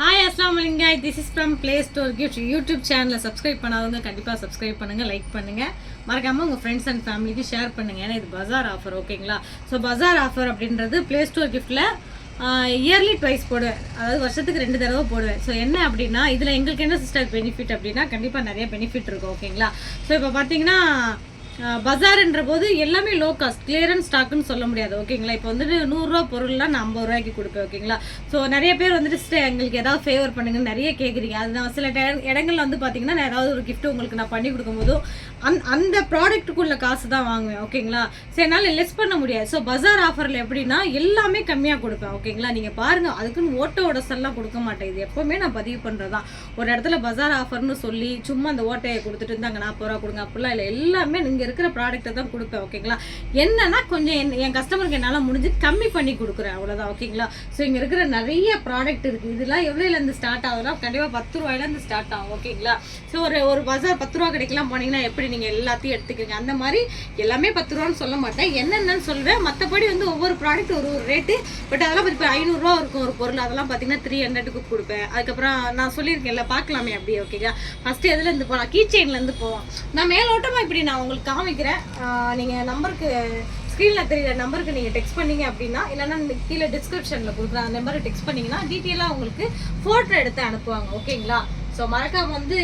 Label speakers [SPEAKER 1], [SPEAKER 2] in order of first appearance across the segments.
[SPEAKER 1] Hi அஸ்லாம் வலைக்கம். This is from play store gift. YouTube சேனலை சப்ஸ்கிரைப் பண்ணாதவங்க கண்டிப்பாக சப்ஸ்கிரைப் பண்ணுங்கள், லைக் பண்ணுங்கள், மறக்காமல் உங்கள் ஃப்ரெண்ட்ஸ் அண்ட் ஃபேமிலிக்கு ஷேர் பண்ணுங்கள். ஏன்னா இது பஜார் ஆஃபர், ஓகேங்களா? ஸோ பஜார் ஆஃபர் அப்படின்றது ப்ளே ஸ்டோர் கிஃப்ட்டில் இயர்லி ட்வைஸ் போடுவேன், அதாவது வருஷத்துக்கு 2 தடவை போடுவேன். ஸோ என்ன அப்படின்னா இதில் எங்களுக்கு என்ன சிஸ்டர் பெனிஃபிட் அப்படின்னா கண்டிப்பாக நிறைய பெனிஃபிட் இருக்கும், ஓகேங்களா? ஸோ இப்போ பார்த்தீங்கன்னா பஜார்ன்ற போது எல்லாமே லோ காஸ்ட், கிளியரன்ஸ் ஸ்டாக்குன்னு சொல்ல முடியாது, ஓகேங்களா? இப்போ வந்துட்டு 100 ரூபா பொருள்லாம் நான் 50 ரூபாய்க்கு கொடுப்பேன், ஓகேங்களா? ஸோ நிறைய பேர் வந்துட்டு எங்களுக்கு ஏதாவது ஃபேவர் பண்ணுங்கன்னு நிறைய கேட்குறீங்க. அது நான் சில இடங்கள்ல வந்து பார்த்தீங்கன்னா நான் ஏதாவது ஒரு கிஃப்ட் உங்களுக்கு நான் பண்ணி கொடுக்கும்போதும் அந்த ப்ராடக்ட்டுக்குள்ள காசு தான் வாங்குவேன், ஓகேங்களா? சரி, என்னால் லெஸ் பண்ண முடியாது. ஸோ பஜார் ஆஃபரில் எப்படின்னா எல்லாமே கம்மியாக கொடுப்பேன், ஓகேங்களா? நீங்கள் பாருங்கள், அதுக்குன்னு ஓட்ட செல்லாம் கொடுக்க மாட்டேன். இது எப்போவுமே நான் பதிவு பண்ணுறது தான். ஒரு இடத்துல பஜார் ஆஃபர்னு சொல்லி சும்மா அந்த ஓட்டையை கொடுத்துட்டு இருந்தாங்க 40 ரூபா கொடுங்க அப்படிலாம் இல்லை. எல்லாமே நீங்கள் இருக்கிற ப்ராடக்ட்டை தான் கொடுப்பேன், ஓகேங்களா? என்னன்னா கொஞ்சம் என் கஸ்டமருக்கு என்னால் முடிஞ்சு கம்மி பண்ணி கொடுக்குறேன், அவ்வளோதான், ஓகேங்களா? ஸோ இங்கே இருக்கிற நிறைய ப்ராடக்ட் இருக்குது. இதெல்லாம் எவ்வளோலேருந்து ஸ்டார்ட் ஆகுதுன்னா கண்டிப்பாக 10 ரூபாயிலேருந்து ஸ்டார்ட் ஆகும், ஓகேங்களா? ஸோ ஒரு பஜார் 10 ரூபா கிடைக்கலாம் போனீங்கன்னா எப்படி நீங்கள் எல்லாத்தையும் எடுத்துக்கிறீங்க? அந்த மாதிரி எல்லாமே 10 ரூபான்னு சொல்ல மாட்டேன், என்னென்னு சொல்வேன். மற்றபடி வந்து ஒவ்வொரு ப்ராடக்ட் ஒரு ரேட்டு. பட் அதெல்லாம் இப்போ 500 ரூபா இருக்கும் ஒரு பொருள், அதெல்லாம் பார்த்தீங்கன்னா 300க்கு கொடுப்பேன். அதுக்கப்புறம் நான் சொல்லியிருக்கேன்ல, பார்க்கலாமே அப்படி, ஓகேங்களா? ஃபஸ்ட்டு எதுலேருந்து போகலாம்? கீ செயின்லேருந்து போவோம். நான் மேலோட்டமாக இப்படி நான் உங்களுக்கு காமிக்கிறேன். நீங்கள் நம்பருக்கு ஸ்க்ரீனில் தெரியுற நம்பருக்கு நீங்கள் டெக்ஸ்ட் பண்ணீங்க அப்படின்னா, இல்லைன்னா கீழே டிஸ்கிரிப்ஷனில் கொடுக்குறேன் அந்த நம்பரை டெக்ஸ்ட் பண்ணிங்கன்னா டீட்டெயிலாக உங்களுக்கு ஃபோட்டோ எடுத்து அனுப்புவாங்க, ஓகேங்களா? ஸோ மறக்காம வந்து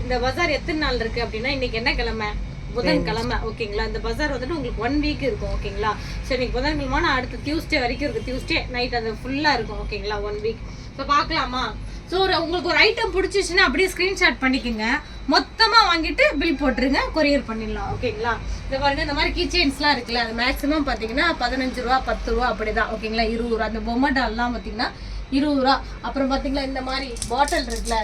[SPEAKER 1] இந்த பஜார் எத்தனை நாள் இருக்குது அப்படின்னா, இன்றைக்கி என்ன கிழமை? புதன்கிழமை, ஓகேங்களா? இந்த பஜார் வந்துட்டு உங்களுக்கு 1 வீக் இருக்கும், ஓகேங்களா? ஸோ இன்னைக்கு புதன்கிழமை அடுத்த டியூஸ்டே வரைக்கும் இருக்குது. டியூஸ்டே நைட் அது ஃபுல்லாக இருக்கும், ஓகேங்களா? 1 வீக். ஸோ பார்க்கலாமா? ஸோ உங்களுக்கு ஒரு ஐட்டம் பிடிச்சிச்சுன்னா அப்படியே ஸ்க்ரீன்ஷாட் பண்ணிக்கோங்க, மொத்தமாக வாங்கிட்டு பில் போட்டுருங்க, கொரியர் பண்ணிடலாம், ஓகேங்களா? இந்த பாருங்க, இந்த மாதிரி கீ செயின்ஸ்லாம் இருக்குல்ல, அது மேக்ஸிமம் பார்த்தீங்கன்னா 15 ரூபா 10 ரூபா அப்படி தான், ஓகேங்களா? 20 ரூபா. அந்த பொம்மை டால்லாம் பார்த்தீங்கன்னா 20 ரூபா. அப்புறம் பார்த்தீங்களா இந்த மாதிரி பாட்டில் இருக்குல்ல,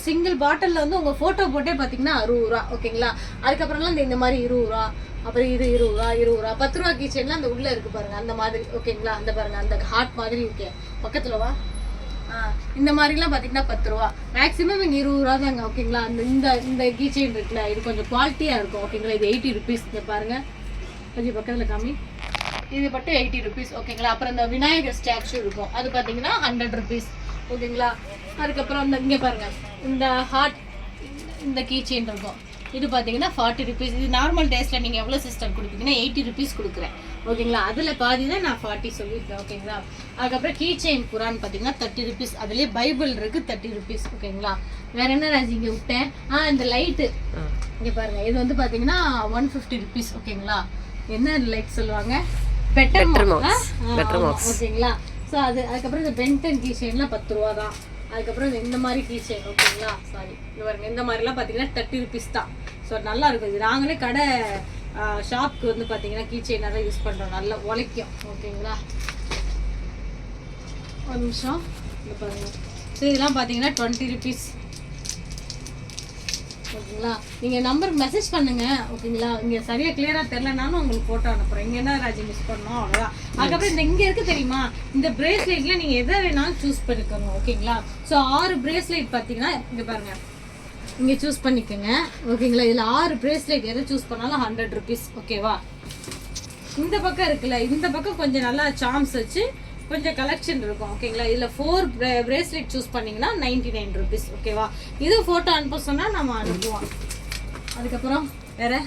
[SPEAKER 1] சிங்கிள் பாட்டிலில் வந்து உங்கள் ஃபோட்டோ போட்டே பார்த்தீங்கன்னா 60 ரூபா, ஓகேங்களா? அதுக்கப்புறம்லாம் இந்த மாதிரி 20 ரூபா. அப்புறம் இது 20 ரூபா 10 ரூபா கீ செயின்லாம் அந்த உள்ளே இருக்குது பாருங்கள், அந்த மாதிரி, ஓகேங்களா? அந்த பாருங்கள், அந்த ஹார்ட் மாதிரி இருக்கே பக்கத்தில் வா. இந்த மாதிரிலாம் பார்த்தீங்கன்னா 10 ரூபா. மேக்ஸிமம் இங்கே 20 ரூபா தாங்க, ஓகேங்களா? இந்த கீ செயின் இருக்குல்ல, இது கொஞ்சம் குவாலிட்டியாக இருக்கும், ஓகேங்களா? இது 80 ருபீஸ். இங்கே பாருங்கள், கொஞ்சம் பக்கத்தில் காமி. இது மட்டும் 80 ருபீஸ், ஓகேங்களா? அப்புறம் இந்த விநாயகர் ஸ்டாச்சு இருக்கும், அது பார்த்தீங்கன்னா 100 ருபீஸ், ஓகேங்களா? அதுக்கப்புறம் இங்கே பாருங்கள், இந்த ஹார்ட் இந்த கீ செயின் இருக்கும், இது பார்த்தீங்கன்னா 40 ருபீஸ். இது நார்மல் டேஸில் நீங்கள் எவ்வளோ சிஸ்டர் கொடுப்பீங்கன்னா 80 ருபீஸ் கொடுக்குறேன், ஓகேங்களா? அதில் பாதி தான் நான் 40 சொல்லியிருக்கேன், ஓகேங்களா? அதுக்கப்புறம் கீ செயின் குரான் பார்த்தீங்கன்னா 30 ருபீஸ். அதுலேயே பைபிள் இருக்குது 30 ருபீஸ், ஓகேங்களா? வேறு என்ன ராஜி இங்கே விட்டேன்? இந்த லைட்டு இங்கே பாருங்கள், இது வந்து பார்த்தீங்கன்னா 150 ருபீஸ், ஓகேங்களா? என்ன லைட் சொல்லுவாங்க? பெட்டர் மார்க்ஸ், ஓகேங்களா? ஸோ அதுக்கப்புறம் இந்த பென்டன் கீ செயின்லாம் 10 ரூபா தான். அதுக்கப்புறம் இந்த மாதிரி கீ செயின், ஓகேங்களா? சாரி, இது பாருங்க, இந்த மாதிரிலாம் பார்த்தீங்கன்னா 30 ருபீஸ் தான். ஸோ நல்லா இருக்கும். இது நாங்களே கடை ஷாப்க்கு வந்து பார்த்தீங்கன்னா கீ செயின் நிறைய யூஸ் பண்ணுறோம், நல்லா உழைக்கும், ஓகேங்களா? ஒரு நிமிஷம், இது பாருங்கள். ஸோ இதெல்லாம் பார்த்தீங்கன்னா 20 ருபீஸ், ஓகேங்களா? நீங்கள் நம்பருக்கு மெசேஜ் பண்ணுங்கள், ஓகேங்களா? இங்கே சரியாக கிளியராக தெரிலனாலும் உங்களுக்கு ஃபோட்டோ அனுப்புகிறேன். இங்கே என்ன ராஜி மிஸ் பண்ணோம், அவ்வளோதான். அதுக்கப்புறம் இந்த இங்கே இருக்குது தெரியுமா, இந்த பிரேஸ்லெட்டில் நீங்கள் எதை வேணாலும் சூஸ் பண்ணிக்கணும், ஓகேங்களா? ஸோ 6 பிரேஸ்லெட் பார்த்தீங்கன்னா இங்கே பாருங்கள், இங்கே சூஸ் பண்ணிக்கோங்க, ஓகேங்களா? இதில் 6 பிரேஸ்லெட் எதை சூஸ் பண்ணாலும் 100 ருபீஸ், ஓகேவா? இந்த பக்கம் இருக்குல்ல, இந்த பக்கம் கொஞ்சம் நல்லா சாம்ஸ் வச்சு கொஞ்சம் கலெக்ஷன் இருக்கும், ஓகேங்களா? இதில் 4 பிரேஸ்லெட் சூஸ் பண்ணிங்கன்னா 99 ருபீஸ், ஓகேவா? இது ஃபோட்டோ அனுப்ப சொன்னால் நம்ம அனுப்புவோம். அதுக்கப்புறம் வேறு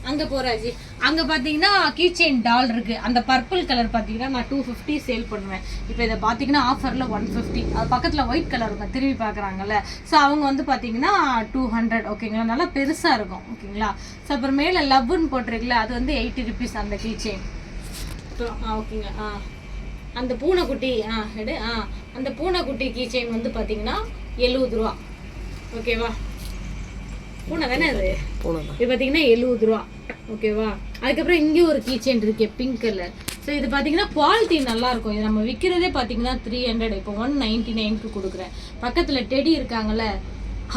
[SPEAKER 1] அங்கே போகிறாஜி, அங்கே பார்த்தீங்கன்னா கீ செயின் டால் இருக்குது. அந்த பர்பிள் கலர் பார்த்தீங்கன்னா நான் 250 சேல் பண்ணுவேன். இப்போ இதை பார்த்தீங்கன்னா ஆஃபரில் 150. அது பக்கத்தில் ஒயிட் கலர் இருக்கும், திரும்பி பார்க்குறாங்கல்ல, ஸோ அவங்க வந்து பார்த்தீங்கன்னா 200, ஓகேங்களா? நல்லா பெருசாக இருக்கும், ஓகேங்களா? ஸோ அப்புறம் மேலே லவ்னு போட்டிருக்குல்ல, அது வந்து 80 ருபீஸ் அந்த கீ செயின். ஓகேங்க. அந்த பூனைக்குட்டி அந்த பூனைக்குட்டி கீ செயின் வந்து பார்த்தீங்கன்னா 70 ரூபா, ஓகேவா? பூனை தானே அது, இது பார்த்தீங்கன்னா 70 ரூபா, ஓகேவா? அதுக்கப்புறம் இங்கே ஒரு கீ செயின் இருக்கு, பிங்க் கலர். ஸோ இது பார்த்தீங்கன்னா குவாலிட்டி நல்லாயிருக்கும். இது நம்ம விற்கிறதே பார்த்தீங்கன்னா 300, இப்போ 199க்கு கொடுக்குறேன். பக்கத்தில் டெடி இருக்காங்கல்ல,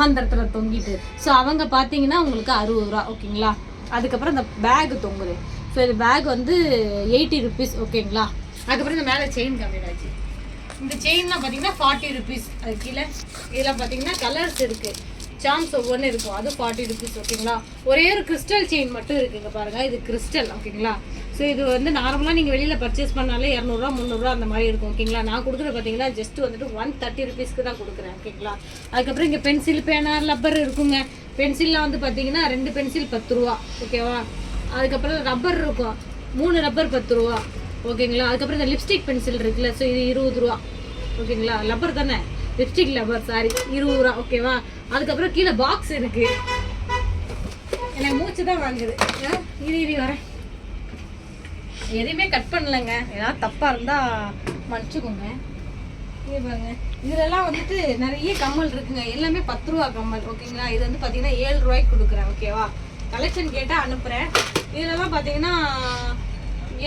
[SPEAKER 1] அந்த இடத்துல தொங்கிட்டு, ஸோ அவங்க பார்த்தீங்கன்னா உங்களுக்கு 60 ரூபா, ஓகேங்களா? அதுக்கப்புறம் இந்த பேக் தொங்குது. ஸோ இது பேக் வந்து 80 ருபீஸ், ஓகேங்களா? அதுக்கப்புறம் இந்த மேலே செயின் கம்மியாச்சு. இந்த செயின்லாம் பார்த்தீங்கன்னா 40 ருபீஸ். அது கீழே இதெல்லாம் பார்த்தீங்கன்னா கலர்ஸ் இருக்குது, சாம்ஸ் ஒவ்வொன்று இருக்கும், அது 40 ருபீஸ், ஓகேங்களா? ஒரே ஒரு கிறிஸ்டல் செயின் மட்டும் இருக்குங்க பாருங்கள், இது கிறிஸ்டல், ஓகேங்களா? ஸோ இது வந்து நார்மலாக நீங்கள் வெளியில் பர்ச்சேஸ் பண்ணாலே 200 300 அந்த மாதிரி இருக்கும் ஓகேங்களா. நான் கொடுக்குறது பார்த்தீங்கன்னா ஜஸ்ட் வந்துட்டு 130 ருபீஸ்க்கு தான் கொடுக்குறேன் ஓகேங்களா. அதுக்கப்புறம் இங்கே பென்சில் பேனா ரப்பர் இருக்குங்க. பென்சில்லாம் வந்து பார்த்தீங்கன்னா 2 பென்சில் 10 ரூபா ஓகேவா. அதுக்கப்புறம் ரப்பர் இருக்கும், 3 ரப்பர் 10 ரூபா ஓகேங்களா. அதுக்கப்புறம் இந்த லிப்ஸ்டிக் பென்சில் இருக்குல்ல, ஸோ இது 20 ரூபா ஓகேங்களா. ரப்பர் தானே, லிப்ஸ்டிக் ரப்பர் சாரி 20 ரூபா ஓகேவா. அதுக்கப்புறம் கீழே பாக்ஸ் இருக்குது, எனக்கு மூச்சு தான் வாங்குது. இது வரேன், எதையுமே கட் பண்ணலைங்க, ஏதாவது தப்பாக இருந்தால் மன்னிச்சுக்கோங்க. இது பாருங்க, இதுலலாம் வந்துட்டு நிறைய கம்மல் இருக்குங்க, எல்லாமே 10 ரூபா கம்மல் ஓகேங்களா. இது வந்து பார்த்தீங்கன்னா 7 ரூபாய்க்கு கொடுக்குறேன் ஓகேவா. கலெக்ஷன் கேட்டால் அனுப்புகிறேன். இதுலலாம் பார்த்தீங்கன்னா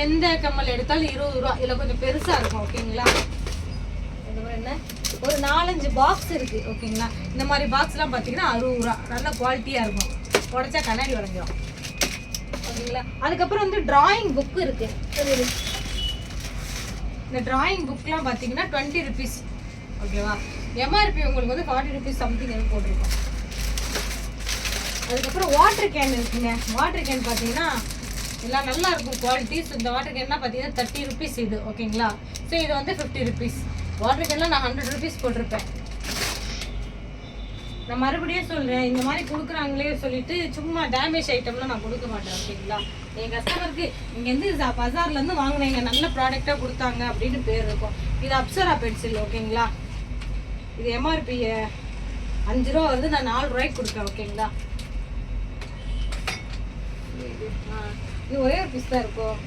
[SPEAKER 1] எந்த கம்மல் எடுத்தாலும் 20 ரூபா, இதில் கொஞ்சம் பெருசாக இருக்கும் ஓகேங்களா. என்ன ஒரு 4-5 பாக்ஸ் இருக்குது ஓகேங்களா. இந்த மாதிரி பாக்ஸ்லாம் பார்த்தீங்கன்னா 60 ரூபா, நல்ல குவாலிட்டியாக இருக்கும், உடச்சா கண்ணாடி உடஞ்சிடும் ஓகேங்களா. அதுக்கப்புறம் வந்து டிராயிங் புக்கு இருக்கு. இந்த டிராயிங் புக்லாம் பார்த்தீங்கன்னா 20 ருபீஸ் ஓகேவா. எம்ஆர்பி உங்களுக்கு வந்து 40 ருபீஸ் சம்திங் எதுவும் போட்டிருக்கோம். அதுக்கப்புறம் வாட்டர் கேன் இருக்குங்க. வாட்டர் கேன் பார்த்தீங்கன்னா எல்லாம் நல்லா இருக்கும் குவாலிட்டிஸ். இந்த வாட்டர் கேன்லாம் பார்த்தீங்கன்னா 30 ருபீஸ் இது ஓகேங்களா. ஸோ இது வந்து 50 ருபீஸ். வாட்டர் கேன்லாம் நான் 100 ருபீஸ் போட்டிருப்பேன். நான் மறுபடியும் சொல்கிறேன், இந்த மாதிரி கொடுக்குறாங்களே சொல்லிட்டு சும்மா டேமேஜ் ஐட்டம்லாம் நான் கொடுக்க மாட்டேன் ஓகேங்களா. என் கஸ்டமருக்கு இங்கேருந்து பஜார்லேருந்து வாங்கினீங்க நல்ல ப்ராடக்டாக கொடுத்தாங்க அப்படின்னு பேர் இருக்கும். இது அப்சரா பென்சில் ஓகேங்களா. இது எம்ஆர்பி 5 ரூபா வருது, நான் 4 ரூபாய்க்கு கொடுப்பேன் ஓகேங்களா. இது ஒரே ஒரு பீஸ் தான் இருக்கும்,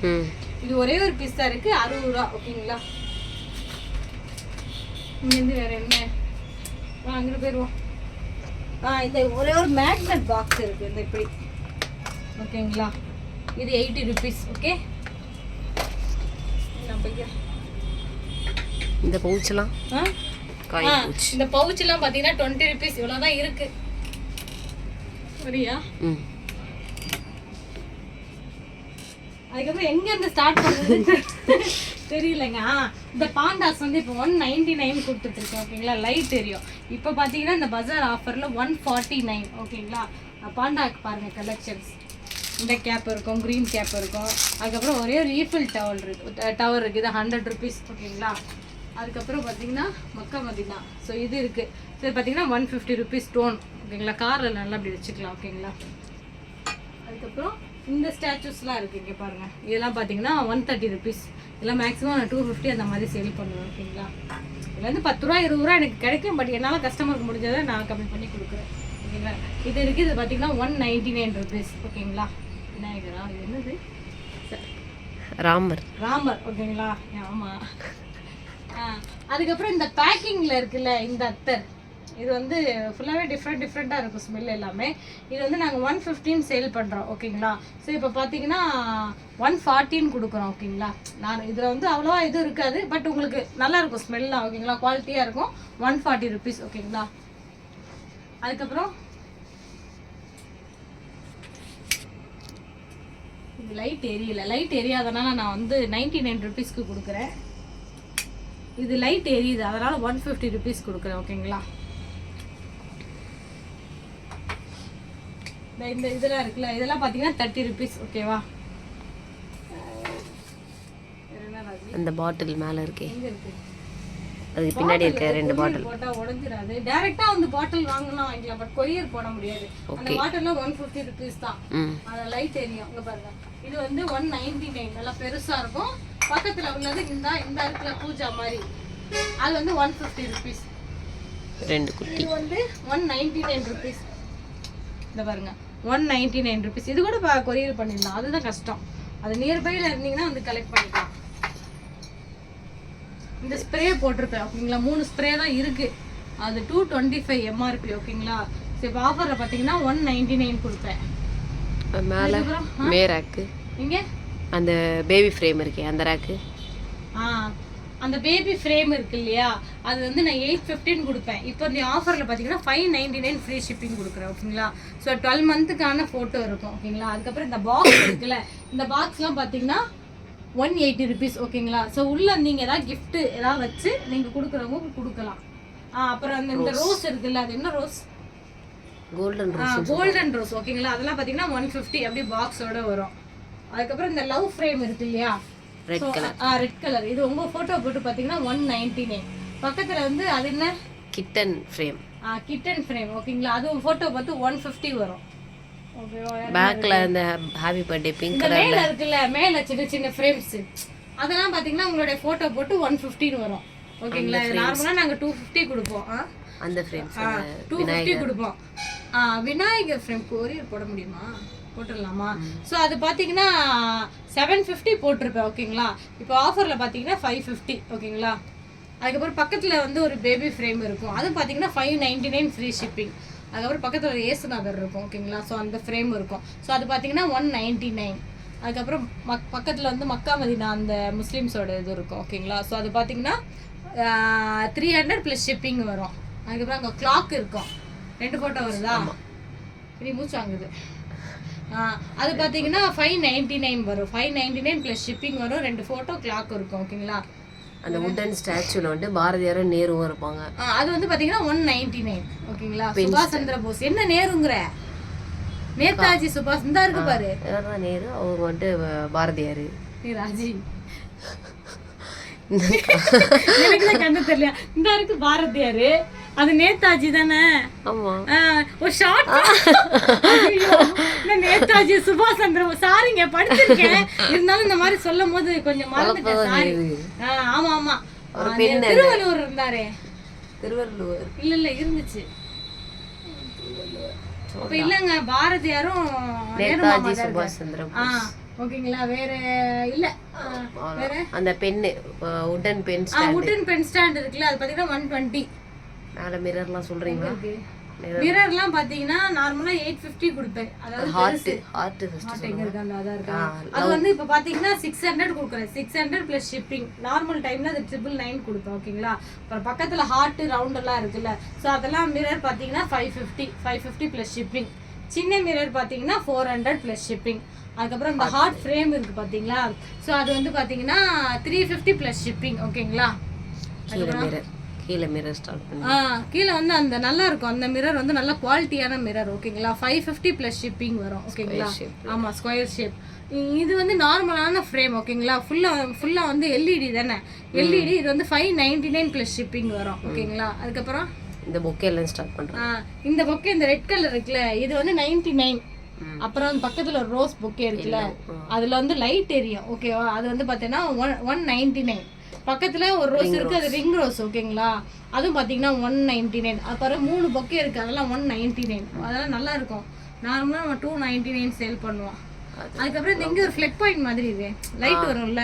[SPEAKER 1] இது ஒரே ஒரு பீஸ் தான் இருக்குது, 60 ரூபா ஓகேங்களா. இங்கேருந்து வேறு என்ன அங்கே போயிடுவோம். இந்த ஒரே ஒரு மேக்னெட் பாக்ஸ் இருக்குது, இந்த இப்படி ஓகேங்களா. இது 80 ருபீஸ் ஓகே.
[SPEAKER 2] இந்த பவுச்செல்லாம்
[SPEAKER 1] இந்த பவுச்செல்லாம் பார்த்தீங்கன்னா 20 ருபீஸ், இவ்வளோ தான் இருக்கு சரியா. அதுக்கப்புறம் எங்கேருந்து ஸ்டார்ட் பண்ணுறது தெரியலங்க. இந்த பாண்டாஸ் வந்து இப்போ 199 கொடுத்துட்ருக்கேன் ஓகேங்களா. லைட் தெரியும். இப்போ பார்த்தீங்கன்னா இந்த பஜார் ஆஃபரில் 149 ஓகேங்களா. பாண்டாக்கு பாருங்கள் கலெக்ஷன்ஸ். இந்த கேப் இருக்கும், க்ரீன் கேப் இருக்கும். அதுக்கப்புறம் ஒரே ஒரு ஈஃபில் டவர் இருக்குது, இது 100 ருபீஸ் ஓகேங்களா. அதுக்கப்புறம் பார்த்தீங்கன்னா மக்கா மதினா, ஸோ இது இருக்குது. ஸோ பார்த்தீங்கன்னா 150 ருபீஸ் ஸ்டோன் ஓகேங்களா. காரில் நல்லா அப்படி வச்சுக்கலாம் ஓகேங்களா. அதுக்கப்புறம் இந்த ஸ்டாச்சூஸ்லாம் இருக்குது இங்கே பாருங்கள். இதெல்லாம் பார்த்தீங்கன்னா 130 ருபீஸ். இதெல்லாம் மேக்ஸிமம் நான் 250 அந்த மாதிரி சேல் பண்ணுவேன் ஓகேங்களா. இதில் வந்து 10 ரூபா 20 ரூபா எனக்கு கிடைக்கும், பட் என்னால் கஸ்டமருக்கு முடிஞ்சதை நான் கம்மி பண்ணி கொடுக்குறேன் ஓகேங்களா. இது இருக்குது, இது பார்த்தீங்கன்னா 199 ருபீஸ் ஓகேங்களா. விநாயகரா இது என்னது,
[SPEAKER 2] ராமர்
[SPEAKER 1] ஓகேங்களா. ஆமாம். அதுக்கப்புறம் இந்த பேக்கிங்கில் இருக்குல்ல இந்த அத்தர், இது வந்து ஃபுல்லாகவே டிஃப்ரெண்ட்டாக இருக்கும் ஸ்மெல் எல்லாமே. இது வந்து நாங்கள் 115 சேல் பண்ணுறோம் ஓகேங்களா. ஸோ இப்போ பார்த்தீங்கன்னா 114 கொடுக்குறோம் ஓகேங்களா. நான் இதில் வந்து அவ்வளோவா எதுவும் இருக்காது, பட் உங்களுக்கு நல்லாயிருக்கும் ஸ்மெல்லாம் ஓகேங்களா, குவாலிட்டியாக இருக்கும். 140 ருபீஸ் ஓகேங்களா. அதுக்கப்புறம் இது லைட் எரியாதனால நான் வந்து 99 ருபீஸ்க்கு கொடுக்குறேன். இது லைட் எரியுது அதனால் 150 ருபீஸ் கொடுக்குறேன் ஓகேங்களா. இந்த இதெல்லாம் இருக்குல்ல, இதெல்லாம் பார்த்தீங்கன்னா 30 ருபீஸ் ஓகேவா.
[SPEAKER 2] அந்த பாட்டில் மேலே இருக்கே, அது பின்னாடி இருக்க 2 பாட்டில்
[SPEAKER 1] போட்டால் உடஞ்சிடாது. டேரெக்டாக வந்து பாட்டில் வாங்கலாம் வாங்கிக்கலாம், பட் கொரியர் போட முடியாது. அந்த பாட்டிலில் 150 ருபீஸ் தான். அதில் லைட் எரியும். இங்கே பாருங்க, இது வந்து 199 நல்லா பெருசாக இருக்கும். பக்கத்தில் உள்ளது இந்த இருக்குல்ல பூஜா மாதிரி, அது வந்து 150 ருபீஸ்.
[SPEAKER 2] 2 குட்டி.
[SPEAKER 1] இது வந்து 199 ருபீஸ். இந்த பாருங்க 199 ருபீஸ். இது கூட கொரியர் பண்ணிடலாம், அதுதான் கஷ்டம். அது நியர்பையில் இருந்தீங்கன்னா வந்து கலெக்ட் பண்ணிக்கலாம். இந்த ஸ்ப்ரே போட்டிருப்பேன் ஓகேங்களா. 3 ஸ்ப்ரே தான் இருக்குது, அது 225 எம்ஆர்பி ஓகேங்களா. சரி ஆஃபரில் பார்த்தீங்கன்னா 199 கொடுப்பேன்.
[SPEAKER 2] மேலே மே ரேக்கு,
[SPEAKER 1] இங்கே
[SPEAKER 2] அந்த பேபி ஃப்ரேம் இருக்கே அந்த ரேக்கு,
[SPEAKER 1] அந்த பேபி ஃப்ரேம் இருக்கு இல்லையா, அது வந்து நான் 815 கொடுப்பேன். இப்போ இந்த ஆஃபரில் பார்த்தீங்கன்னா 599 ஃப்ரீ ஷிப்பிங் கொடுக்குறேன் ஓகேங்களா. ஸோ 12 மந்த்துக்கான ஃபோட்டோ இருக்கும் ஓகேங்களா. அதுக்கப்புறம் இந்த பாக்ஸ் இருக்குல்ல, இந்த பாக்ஸ்லாம் பார்த்தீங்கன்னா 180 ருபீஸ் ஓகேங்களா. ஸோ உள்ள நீங்கள் ஏதாவது கிஃப்ட்டு ஏதாவது வச்சு நீங்கள் கொடுக்குறவங்க கொடுக்கலாம். அப்புறம் இந்த ரோஸ் இருக்குல்ல, அது என்ன ரோஸ்,
[SPEAKER 2] கோல்டன் ரோஸ்
[SPEAKER 1] ஓகேங்களா. அதெல்லாம் பார்த்தீங்கன்னா 150 அப்படியே பாக்ஸோட வரும் அதுக்கப்புறம் இந்த லவ் ஃப்ரேம் இருக்கு இல்லையா,
[SPEAKER 2] ரெட் கலர்.
[SPEAKER 1] Red colour. இது உங்க போட்டோ போட்டு பாத்தீங்கன்னா 199. பக்கத்துல வந்து அது என்ன
[SPEAKER 2] கிட்டன் ஃப்ரேம்.
[SPEAKER 1] கிட்டன் ஃப்ரேம் ஓகேங்களா. அது போட்டோ பார்த்து 150 வரும். ஓகேவா.
[SPEAKER 2] பேக்ல அந்த ஹாப்பி பர்த்டே பிங்க்
[SPEAKER 1] இந்த மேல இருக்குல்ல, மேல சின்ன சின்ன ஃப்ரேம்ஸ், அதெல்லாம் பாத்தீங்கன்னா உங்களுடைய போட்டோ போட்டு 150 வரும். ஓகேங்களா. நார்மலா நாங்க 250 கொடுப்போம்.
[SPEAKER 2] அந்த ஃப்ரேம்ஸ்
[SPEAKER 1] 250 கொடுப்போம். விநாயகர் ஃப்ரேம் கொரியர் போட முடியுமா? போட்டுடலாமா? ஸோ அது பார்த்தீங்கன்னா 750 போட்டிருப்பேன். ஓகேங்களா. இப்போ ஆஃபரில் பார்த்தீங்கன்னா 550. ஓகேங்களா. அதுக்கப்புறம் பக்கத்தில் வந்து ஒரு பேபி ஃப்ரேம் இருக்கும், அது பார்த்தீங்கன்னா 599 ஃப்ரீ ஷிப்பிங். அதுக்கப்புறம் பக்கத்தில் ஒரு ஏசுநாதர் இருக்கும். ஓகேங்களா. ஸோ அந்த ஃப்ரேம் இருக்கும். ஸோ அது பார்த்தீங்கன்னா 199. அதுக்கப்புறம் பக்கத்தில் வந்து மக்கா மதினா அந்த முஸ்லீம்ஸோட இது இருக்கும். ஓகேங்களா. ஸோ அது பார்த்தீங்கன்னா 300 ப்ளஸ் ஷிப்பிங் வரும். அதுக்கப்புறம் அங்கே கிளாக் இருக்கும். 2 ஃபோட்டோ வருதா? இப்படி மூச்சு வாங்குது. அது பார்த்தீங்கன்னா 599 வரும். 599 ப்ளஸ் ஷிப்பிங் வரும். 2 ஃபோட்டோ கிளாக் இருக்கும். ஓகேங்களா.
[SPEAKER 2] அந்த வுடன் ஸ்டாச்சுல வந்து பாரதியாரும் நேருவும் இருப்பாங்க.
[SPEAKER 1] அது வந்து பார்த்தீங்கன்னா 199. ஓகேங்களா. சுபாஷ் சந்திர போஸ். என்ன நேருங்கிற? நேதாஜி சுபாஷ் இந்த இருக்கு பாரு.
[SPEAKER 2] நேரு அவங்க வந்து பாரதியாரு.
[SPEAKER 1] ராஜி எனக்கு கண்ணு தெரியல. இந்த இருக்கு பாரதியாரு, அது நேதாஜி தானே.
[SPEAKER 2] ஆமா.
[SPEAKER 1] ஒரு ஷார்ட் நேதாஜி சுபாஷ் சந்திர போஸ். சாரிங்க படிச்சிருக்கேன், இருந்தாலும் இந்த மாதிரி சொல்லும் போது கொஞ்சம் மறந்துட்டேன். சாரி. ஆமா ஆமா. திருவள்ளுவர் இருந்தாரே.
[SPEAKER 2] திருவள்ளுவர்
[SPEAKER 1] இல்ல இருந்துச்சு. அப்ப இல்லங்க, பாரதியாரும்
[SPEAKER 2] நேதாஜி சுபாஷ் சந்திர போஸ்.
[SPEAKER 1] ஓகேங்களா. வேற இல்ல. வேற
[SPEAKER 2] அந்த பென்னு வுடன் பென் ஸ்டாண்ட்.
[SPEAKER 1] வுடன் பென் ஸ்டாண்ட் இருக்குல்ல, அது பாத்தீங்கன்னா 120.
[SPEAKER 2] மேல மிரர்லாம் சொல்றீங்களா?
[SPEAKER 1] மிரர்லாம் பாத்தீங்கன்னா நார்மலா 850 கொடுப்பேன். அதாவது
[SPEAKER 2] ஹார்ட் ஃபர்ஸ்ட்
[SPEAKER 1] எங்க இருக்கு அந்த அதா இருக்கு. அது வந்து இப்ப பாத்தீங்கன்னா 600 கொடுக்குறேன். 600 + ஷிப்பிங். நார்மல் டைம்ல அது 999 கொடுப்பேன். ஓகேங்களா. அப்புறம் பக்கத்துல ஹார்ட் ரவுண்ட் எல்லாம் இருக்குல்ல, சோ அதெல்லாம் மிரர் பாத்தீங்கன்னா 550 + ஷிப்பிங். சின்ன மிரர் பாத்தீங்கன்னா 400 + ஷிப்பிங். அதுக்கப்புறம் இந்த ஹார்ட் ஃப்ரேம் இருக்கு பாத்தீங்களா, சோ அது வந்து பாத்தீங்கன்னா 350 + ஷிப்பிங். ஓகேங்களா.
[SPEAKER 2] கீழ மிரர் ஸ்டார்ட் பண்ணி
[SPEAKER 1] கீழ வந்து அந்த நல்லா இருக்கும். அந்த மிரர் வந்து நல்ல குவாலிட்டியான மிரர். ஓகேங்களா. 550 + ஷிப்பிங் வரும். ஓகேங்களா. ஆமா, ஸ்கொயர் ஷேப். இது வந்து நார்மலான ஃப்ரேம். ஓகேங்களா. ஃபுல்லா வந்து எல்இடி தானே. எல்இடி இது வந்து 599 + ஷிப்பிங் வரும். ஓகேங்களா. அதுக்கப்புறம்
[SPEAKER 2] இந்த பொக்கேல ஸ்டார்ட் பண்றோம்.
[SPEAKER 1] இந்த பொக்கே இந்த ரெட் கலர் இருக்குல்ல, இது வந்து 99. அப்புறம் பக்கத்துல ஒரு ரோஸ் பொக்கே இருக்குல்ல, அதுல வந்து லைட் எரியும். ஓகேவா. அது வந்து பாத்தீங்கன்னா 199. பக்கத்துல ஒரு ரோஸ் இருக்கு, அது ரிங் ரோஸ். ஓகேங்களா. அதுவும் பாத்தீங்கன்னா 199. அப்புறம் 3 பொக்கே இருக்கு, அதெல்லாம் 199. அதெல்லாம் நல்லா இருக்கும். நார்மலா நம்ம 299 சேல் பண்ணுவோம். அதுக்கப்புறம் இந்த இங்க ஒரு ஃபிளக் பாயிண்ட் மாதிரி இது லைட் வரும்ல,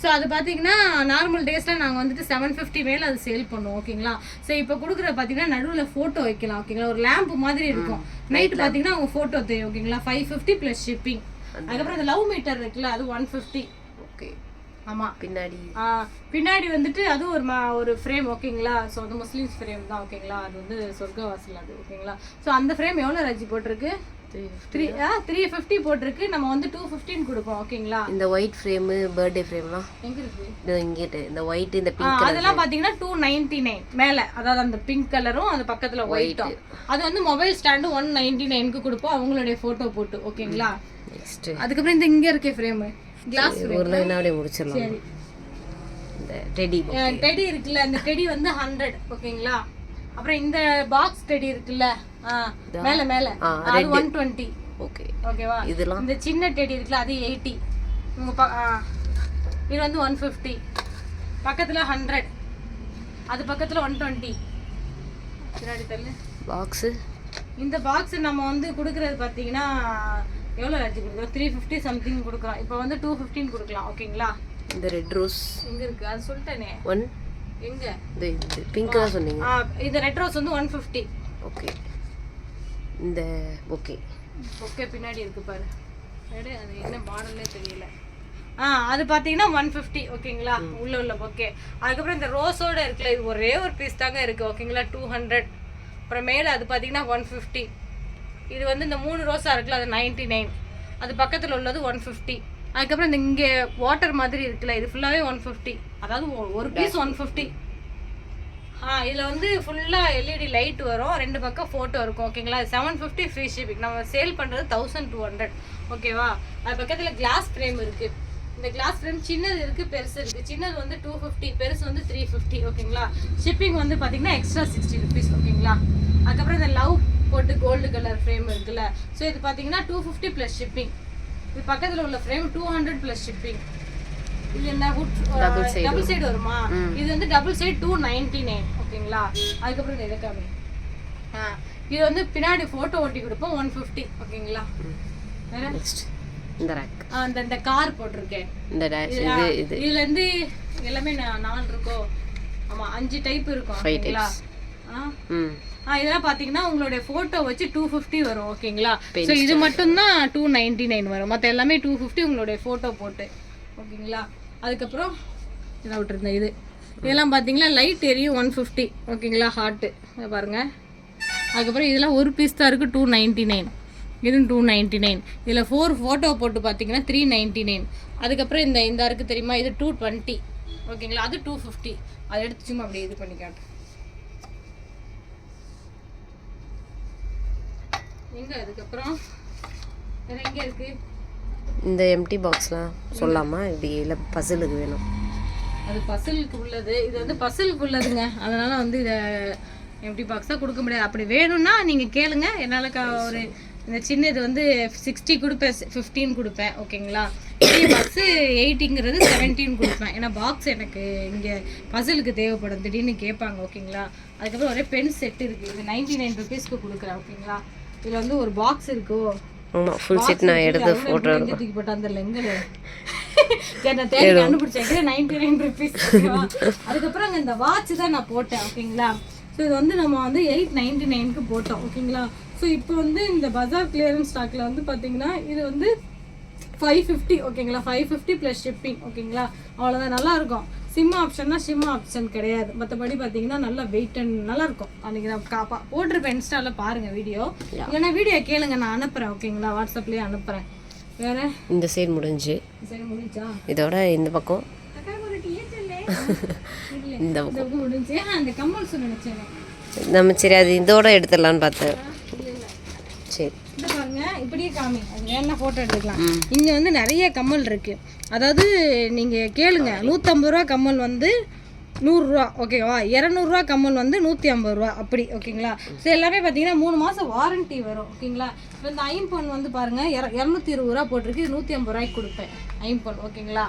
[SPEAKER 1] ஸோ அது பார்த்தீங்கன்னா நார்மல் டேஸ்ல நாங்கள் வந்துட்டு 750 மேலே அது சேல் பண்ணுவோம். ஓகேங்களா. ஸோ இப்போ கொடுக்குற பார்த்தீங்கன்னா நடுவில் ஃபோட்டோ வைக்கலாம். ஓகேங்களா. ஒரு லேம்ப் மாதிரி இருக்கும். நைட்டு பார்த்தீங்கன்னா அவங்க ஃபோட்டோ தெரியும். ஓகேங்களா. 550 + ஷிப்பிங். அதுக்கப்புறம் அந்த லவ் மீட்டர் இருக்குல்ல, அது 150.
[SPEAKER 2] ஓகே.
[SPEAKER 1] ஆமா.
[SPEAKER 2] பின்னாடி
[SPEAKER 1] வந்துட்டு அது ஒரு ஃப்ரேம். ஓகேங்களா. ஸோ அது முஸ்லீம்ஸ் ஃப்ரேம் தான். ஓகேங்களா. அது வந்து சொர்க்கவாசல் அது. ஓகேங்களா. ஸோ அந்த ஃப்ரேம் எவ்வளோ ரஜி போட்டிருக்கு? 350 போட்டிருக்கு. நம்ம வந்து 215 கொடுப்போம். ஓகேங்களா.
[SPEAKER 2] இந்த ஒயிட் ஃப்ரேம் பர்த்டே ஃப்ரேம்லாம்
[SPEAKER 1] எங்க இருக்கு?
[SPEAKER 2] இந்த ஒயிட் இந்த பிங்க்
[SPEAKER 1] அதெல்லாம் பாத்தீங்கன்னா 299 மேல. அதாவது அந்த பிங்க் கலரும் அது பக்கத்துல ஒயிட்டும். அது வந்து மொபைல் ஸ்டாண்டு 199க்கு கொடுப்போம், அவங்களுடைய போட்டோ போட்டு. ஓகேங்களா.
[SPEAKER 2] நெக்ஸ்ட்
[SPEAKER 1] அதுக்கப்புறம் இந்த இங்க இருக்க ஃப்ரேம் கிளாஸ்
[SPEAKER 2] ஒரு லைனாவே முடிச்சிடலாம்.
[SPEAKER 1] சரி.
[SPEAKER 2] இந்த டெடி
[SPEAKER 1] இருக்குல்ல, அந்த டெடி வந்து 100. ஓகேங்களா. அப்புறம் இந்த பாக்ஸ் டெடி இருக்குல்ல, மேல அது 120.
[SPEAKER 2] ஓகே.
[SPEAKER 1] ஓகேவா.
[SPEAKER 2] இதெல்லாம்
[SPEAKER 1] இந்த சின்ன டெடி இருக்குல்ல, அது 80. இது வந்து 150. பக்கத்துல 100. அது பக்கத்துல 120. பின்னாடி தள்ளு
[SPEAKER 2] பாக்ஸ்.
[SPEAKER 1] இந்த பாக்ஸ் நம்ம வந்து கொடுக்கறது பாத்தீங்கன்னா எவ்வளோ ரேட் கொடுக்குறோம்? 350 சம்திங் கொடுக்குறோம். இப்போ வந்து 215 கொடுக்கலாம். ஓகேங்களா.
[SPEAKER 2] இந்த ரெட் ரோஸ்
[SPEAKER 1] எங்க இருக்கு? அது சொல்லிட்டேனே. எங்க?
[SPEAKER 2] இந்த பிங்க் தான் சொன்னீங்க.
[SPEAKER 1] இந்த ரெட் ரோஸ் வந்து 150.
[SPEAKER 2] ஓகே. இந்த பொக்கே
[SPEAKER 1] பின்னாடி இருக்கு பாரு. அது என்ன மாடல்லே தெரியல. அது பார்த்தீங்கன்னா 150. ஓகேங்களா. உள்ள பொக்கே. அதுக்கப்புறம் இந்த ரோஸோட இருக்குல்ல, இது ஒரே ஒரு பீஸ் தாங்க இருக்கு. ஓகேங்களா. 200. அப்புறம் மேலே அது பார்த்தீங்கன்னா 150. இது வந்து இந்த 3 ரோஸா இருக்குல்ல, அது 99. அது பக்கத்தில் உள்ளது 150. அதுக்கப்புறம் இந்த இங்கே வாட்டர் மாதிரி இருக்குல்ல, இது ஃபுல்லாகவே 150. அதாவது ஒரு பீஸ் 150. இதில் வந்து ஃபுல்லாக எல்இடி லைட் வரும், 2 பக்கம் ஃபோட்டோ இருக்கும் ஓகேங்களா. 750 ஃப்ரீ ஷிப்பிங். நம்ம சேல் பண்ணுறது 1200 ஓகேவா. அது பக்கத்தில் கிளாஸ் ஃப்ரேம் இருக்குது. இந்த கிளாஸ் ஃப்ரேம் சின்னது இருக்குது, பெருசு இருக்குது. சின்னது வந்து 250, பெருசு வந்து 350 ஓகேங்களா. ஷிப்பிங் வந்து பார்த்தீங்கன்னா எக்ஸ்ட்ரா 60 rupees ஓகேங்களா. அதுக்கப்புறம் இந்த லவ் போட்டு கோல்டு கலர் ஃப்ரேம் இருக்குல்ல, ஸோ இது பார்த்தீங்கன்னா 250 ப்ளஸ் ஷிப்பிங். இது பக்கத்தில் உள்ள ஃப்ரேம் 200 ப்ளஸ் ஷிப்பிங். இது என்ன டபுள் சைடு வருமா, இது வந்து டபுள் சைடு 299 ஓகேங்களா. அதுக்கப்புறம் இந்த இதுக்காக இது வந்து பின்னாடி ஃபோட்டோ ஒட்டி கொடுப்போம் 150 ஓகேங்களா. வேற
[SPEAKER 2] இந்த ரேக்
[SPEAKER 1] அந்த கார் போட்டிருக்கேன்.
[SPEAKER 2] இந்த டேஷ்
[SPEAKER 1] இதுல இருந்து எல்லாமே 4 இருக்கோ, ஆமா 5 டைப் இருக்கும் ஓகேங்களா. இதெல்லாம் பாத்தீங்கன்னா உங்களுடைய போட்டோ வச்சு 250 வரும் ஓகேங்களா. ஸோ இது மட்டும் தான் 299 வரும், மற்ற எல்லாமே 250 உங்களுடைய போட்டோ போட்டு ஓகேங்களா. அதுக்கப்புறம் இதை விட்டுருந்தேன். இதெல்லாம் பார்த்தீங்கன்னா லைட் எரியும் 150 ஓகேங்களா. ஹார்ட்டு பாருங்க. அதுக்கப்புறம் இதெல்லாம் ஒரு பீஸ் தான் இருக்குது 299. இதுவும் 299. இதில் 4 ஃபோட்டோ போட்டு பார்த்தீங்கன்னா 399. அதுக்கப்புறம் இந்த இருக்குது தெரியுமா, இது 220 ஓகேங்களா. அது 250. அதை எடுத்து சும்மா அப்படியே இது பண்ணிக்காட்டு. எங்கே அதுக்கப்புறம் வேறு எங்கே இருக்குது
[SPEAKER 2] இந்த எம்டி பாக்ஸ்லாம் சொல்லாமா, இப்படி இல்லை பசிலுக்கு வேணும்.
[SPEAKER 1] அது பசிலுக்கு உள்ளது, இது வந்து பசிலுக்கு உள்ளதுங்க. அதனால் வந்து இதை எம்டி பாக்ஸாக கொடுக்க முடியாது. அப்படி வேணும்னா நீங்கள் கேளுங்க, என்னால் ஒரு இந்த சின்ன இது வந்து 60 கொடுப்பேன், 15 கொடுப்பேன் ஓகேங்களா. பெரிய பாக்ஸு 80ங்கிறது 17 கொடுப்பேன். ஏன்னா பாக்ஸ் எனக்கு இங்கே பசிலுக்கு தேவைப்படும், திடீர்னு கேட்பாங்க ஓகேங்களா. அதுக்கப்புறம் ஒரே பென் செட் இருக்குது, இது 99 rupeesக்கு கொடுக்குறேன் ஓகேங்களா. இதில் வந்து ஒரு பாக்ஸ் இருக்கோ,
[SPEAKER 2] ஆமாம் ஃபுல் செட் நான் எடுத்து ஃபோட்டோ
[SPEAKER 1] தூக்கி போட்டேன் அந்த லெங்கில் நான் தேடி கண்டுபிடிச்சேன் 99 rupees ஓகேவா. அதுக்கப்புறம் அங்கே இந்த வாட்ச் தான் நான் போட்டேன் ஓகேங்களா. ஸோ இது வந்து நம்ம வந்து 899க்கு போட்டோம் ஓகேங்களா. ஸோ இப்போ வந்து இந்த பஜார் கிளியரன்ஸ் ஸ்டாக்கில் வந்து பார்த்தீங்கன்னா இது வந்து 550 ஓகேங்களா. 550 ப்ளஸ் ஷிப்பிங் ஓகேங்களா. அவ்வளோதான், நல்லாயிருக்கும். சிம் ஆப்ஷன்னா சிம் ஆப்ஷன் கிடையாது, மற்றபடி பார்த்தீங்கன்னா நல்லா வெயிட் அண்ட் நல்லாயிருக்கும். அன்றைக்கி நான் போட்டிருப்பேன் இன்ஸ்டாவில் பாருங்கள் வீடியோ, இல்லைன்னா வீடியோ கேளுங்க, நான் அனுப்புகிறேன் ஓகேங்களா. வாட்ஸ்அப்லேயே அனுப்புகிறேன். வேறு
[SPEAKER 2] இந்த சைடு முடிஞ்சு,
[SPEAKER 1] முடிஞ்சா
[SPEAKER 2] இதோட இந்த பக்கம் இந்த பக்கம்
[SPEAKER 1] முடிஞ்சு. அந்த கம்மல் சொல்ல நினச்சேன்
[SPEAKER 2] நம்ம. சரி அது இதோட எடுத்துடலான்னு பார்த்தேன். சரி
[SPEAKER 1] இந்த பாருங்க, இப்படியே காமி, அது வேணா ஃபோட்டோ எடுத்துக்கலாம். இங்கே வந்து நிறைய கம்மல் இருக்குது. அதாவது நீங்கள் கேளுங்க, 150 ரூபா கம்மல் வந்து 100 ரூபா ஓகேவா. 200 ரூபா கம்மல் வந்து 150 ரூபா அப்படி ஓகேங்களா. ஸோ எல்லாமே பார்த்தீங்கன்னா 3 மாதம் வாரண்ட்டி வரும் ஓகேங்களா. இப்போ இந்த ஐம்பொன் வந்து பாருங்கள் 220 ரூபா போட்டிருக்கு, 150 ரூபாய்க்கு கொடுப்பேன் ஐம்பொன் ஓகேங்களா.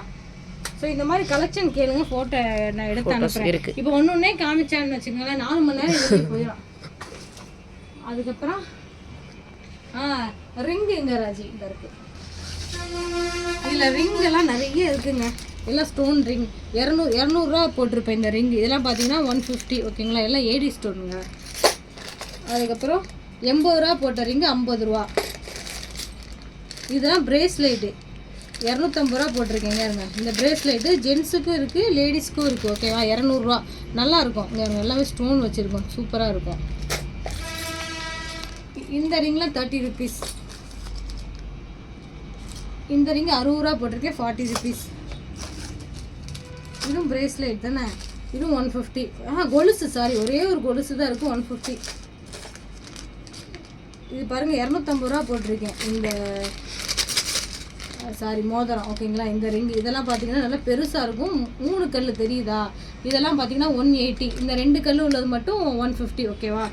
[SPEAKER 1] ஸோ இந்த மாதிரி கலெக்ஷன் கேளுங்க, ஃபோட்டோ நான் எடுத்து அனுப்புகிறேன். இப்போ ஒன்னே காமிச்சான்னு வச்சுக்கோங்களேன், 4 மணி நேரம் எழுதி போயிடும். அதுக்கப்புறம் ரிங்கு எங்க ராஜி இந்த இருக்கு. இதில் ரிங் எல்லாம் நிறைய இருக்குங்க, எல்லாம் ஸ்டோன் ரிங். 200 ரூபா போட்டிருப்பேன் இந்த ரிங். இதெல்லாம் பார்த்தீங்கன்னா 150 ஓகேங்களா. எல்லாம் ஏடி ஸ்டோனுங்க. அதுக்கப்புறம் 80 ரூபா போட்ட ரிங்கு 50 ரூபா. இதெல்லாம் பிரேஸ்லைட்டு 250 ரூபா போட்டிருக்கேங்க. இருங்க, இந்த பிரேஸ்லைட்டு ஜென்ஸுக்கும் இருக்குது லேடிஸ்க்கும் இருக்குது ஓகேவா. 200 ரூபா, நல்லாயிருக்கும். இங்கே எல்லாமே ஸ்டோன் வச்சுருக்கோம், சூப்பராக இருக்கும். இந்த ரிங்கில் 30 rupees. இந்த ரிங்கு 60 ரூபா போட்டிருக்கேன், 40 rupees. இதுவும் பிரேஸ்லைட் தானே, இதுவும் 150. கொலுசு, சாரி ஒரே ஒரு கொலுசு தான் இருக்குது 150. இது பாருங்கள் 250 ரூபா போட்டிருக்கேன். இந்த சாரி மோதிரம் ஓகேங்களா. இந்த ரிங்கு இதெல்லாம் பார்த்தீங்கன்னா நல்லா பெருசாக இருக்கும், 3 கல் தெரியுதா. இதெல்லாம் பார்த்தீங்கன்னா 180. இந்த 2 கல் உள்ளது மட்டும் 150 ஓகேவா.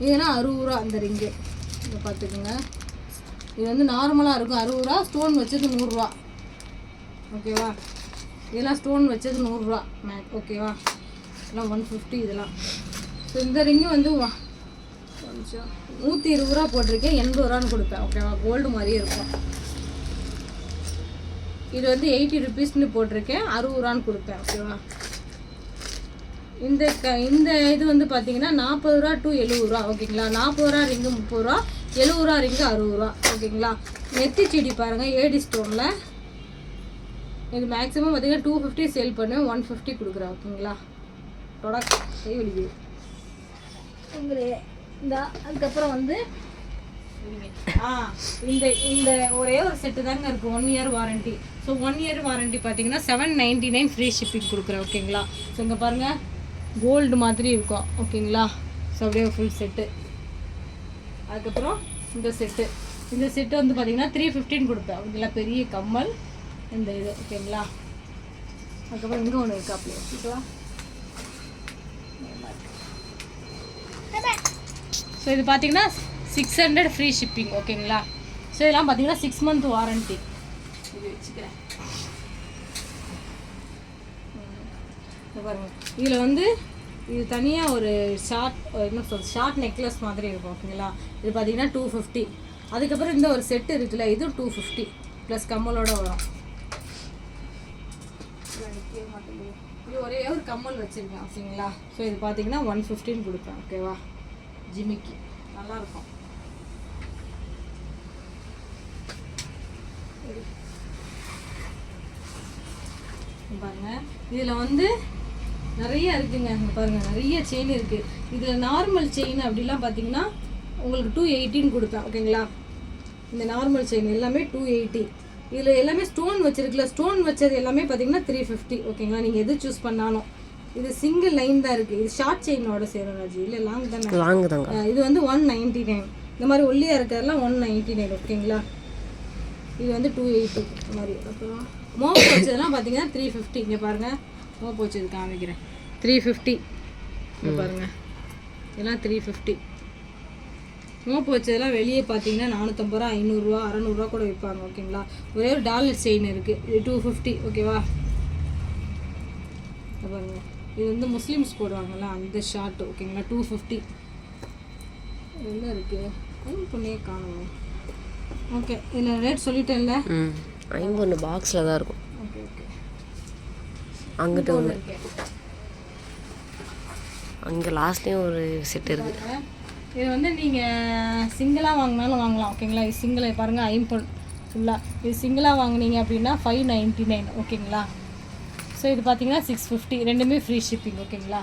[SPEAKER 1] இதெல்லாம் 60 ரூபா அந்த ரிங்கு. இதை பார்த்துக்குங்க, இது வந்து நார்மலாக இருக்கும் 60 ரூபா. ஸ்டோன் வச்சது 100 ரூபா ஓகேவா. இதெல்லாம் ஸ்டோன் வச்சது 100 ரூபா மேக் ஓகேவா. இதெல்லாம் 150 இதெல்லாம். ஸோ இந்த ரிங்கு வந்து 120 ரூபா போட்டிருக்கேன், 80 ரூபான்னு கொடுப்பேன் ஓகேவா. கோல்டு மாதிரியே இருக்கும். இது வந்து 80 rupeesன்னு போட்டிருக்கேன், 60 ரூபான்னு கொடுப்பேன் ஓகேவா. இந்த இது வந்து பார்த்தீங்கன்னா 40 ரூபா டு 70 ரூபா ஓகேங்களா. 40 ரூபா ரிங்கு 30 ரூபா, 70 ரூபா ரிங்கு 60 ரூபா ஓகேங்களா. நெத்தி செடி பாருங்கள் ஏடி ஸ்டோனில். இது மேக்ஸிமம் பார்த்தீங்கன்னா 250 சேல் பண்ணுவேன், 150 கொடுக்குறேன் ஓகேங்களா. ப்ராடக்ட் வெளியே இந்த. அதுக்கப்புறம் வந்து இந்த ஒரே ஒரு செட்டு தாங்க இருக்குது, 1 year warranty. So 1 year warranty பார்த்தீங்கன்னா 799 ஃப்ரீ ஷிப்பிங் கொடுக்குறேன் ஓகேங்களா. ஸோ இங்கே பாருங்கள் கோல்டு மாதிரி இருக்கும் ஓகேங்களா. ஸோ அப்படியே ஃபுல் செட்டு. அதுக்கப்புறம் இந்த செட்டு வந்து பார்த்தீங்கன்னா 315 கொடுப்பேன் ஓகேங்களா. பெரிய கம்மல் இந்த இது ஓகேங்களா. அதுக்கப்புறம் இங்கே ஒன்று இருக்கா அப்படியே ஓகேவா. ஸோ இது பார்த்தீங்கன்னா 600 ஃப்ரீ ஷிப்பிங் ஓகேங்களா. ஸோ இதெல்லாம் பார்த்தீங்கன்னா 6 மந்த் வாரண்டி. இது வச்சுக்கிறேன் பாருங்க. இதில் வந்து இது தனியாக ஒரு ஷார்ட் நெக்லஸ் மாதிரி இருக்கும் ஓகேங்களா. இது பார்த்தீங்கன்னா 250. அதுக்கப்புறம் இந்த ஒரு செட்டு இருக்குல்ல, இதுவும் 250 ப்ளஸ் கம்மலோட வரும். இது ஒரே ஒரு கம்மல் வச்சுருக்கேன் ஓகேங்களா. ஸோ இது பார்த்தீங்கன்னா 115 கொடுப்பேன் ஓகேவா. ஜிமிக்கி நல்லாயிருக்கும். பாருங்க இதில் வந்து நிறைய இருக்குங்க. இங்கே பாருங்கள் நிறைய செயின் இருக்குது. இதில் நார்மல் செயின் அப்படிலாம் பார்த்தீங்கன்னா உங்களுக்கு 218 கொடுப்பேன் ஓகேங்களா. இந்த நார்மல் செயின் எல்லாமே 280. இதில் எல்லாமே ஸ்டோன் வச்சுருக்குல்ல, ஸ்டோன் வச்சது எல்லாமே பார்த்தீங்கன்னா 350 ஓகேங்களா. நீங்கள் எது சூஸ் பண்ணாலும். இது சிங்கிள் லைன் தான் இருக்குது. இது ஷார்ட் செயினோட சேரும் ராஜி. இல்லை லாங் தானே. இது வந்து 199. இந்த மாதிரி ஒல்லியாக இருக்கிறதெல்லாம் 199 ஓகேங்களா. இது வந்து 280 இந்த மாதிரி. அப்புறம் மோப்பு வச்சதெல்லாம் பார்த்தீங்கன்னா 350. இங்கே பாருங்கள் மோப்பு வச்சது காமிக்கிறேன் 350. இங்கே பாருங்கள் இதெல்லாம் 350. மோப்பு வச்சதெல்லாம் வெளியே பார்த்தீங்கன்னா 450 ரூபா, 500 ரூபா, 600 ரூபா கூட விற்பாங்க ஓகேங்களா. ஒரே ஒரு டாலர் செயின் இருக்குது. இது 250 ஓகேவா. பாருங்க இது வந்து முஸ்லீம்ஸ் போடுவாங்கள்ல அந்த ஷார்ட் ஓகேங்களா. 250. என்ன இருக்குது பொண்ணையே காணும். ஓகே இதில் ரேட் சொல்லிட்டேன்ல.
[SPEAKER 2] 51 பாக்ஸில் தான் இருக்கும்.
[SPEAKER 1] Okay okay.
[SPEAKER 2] அங்கிட்ட ஒன்று அங்கே லாஸ்ட்லேயும் ஒரு செட் இருக்குது.
[SPEAKER 1] இது வந்து நீங்கள் சிங்கிளாக வாங்கினாலும் வாங்கலாம் ஓகேங்களா. இது சிங்கிளை பாருங்கள் 50 ஃபுல்லாக. இது சிங்கிளாக வாங்கினீங்க அப்படின்னா 599 ஓகேங்களா. ஸோ இது பார்த்தீங்கன்னா 650. ரெண்டுமே ஃப்ரீ ஷிப்பிங் ஓகேங்களா.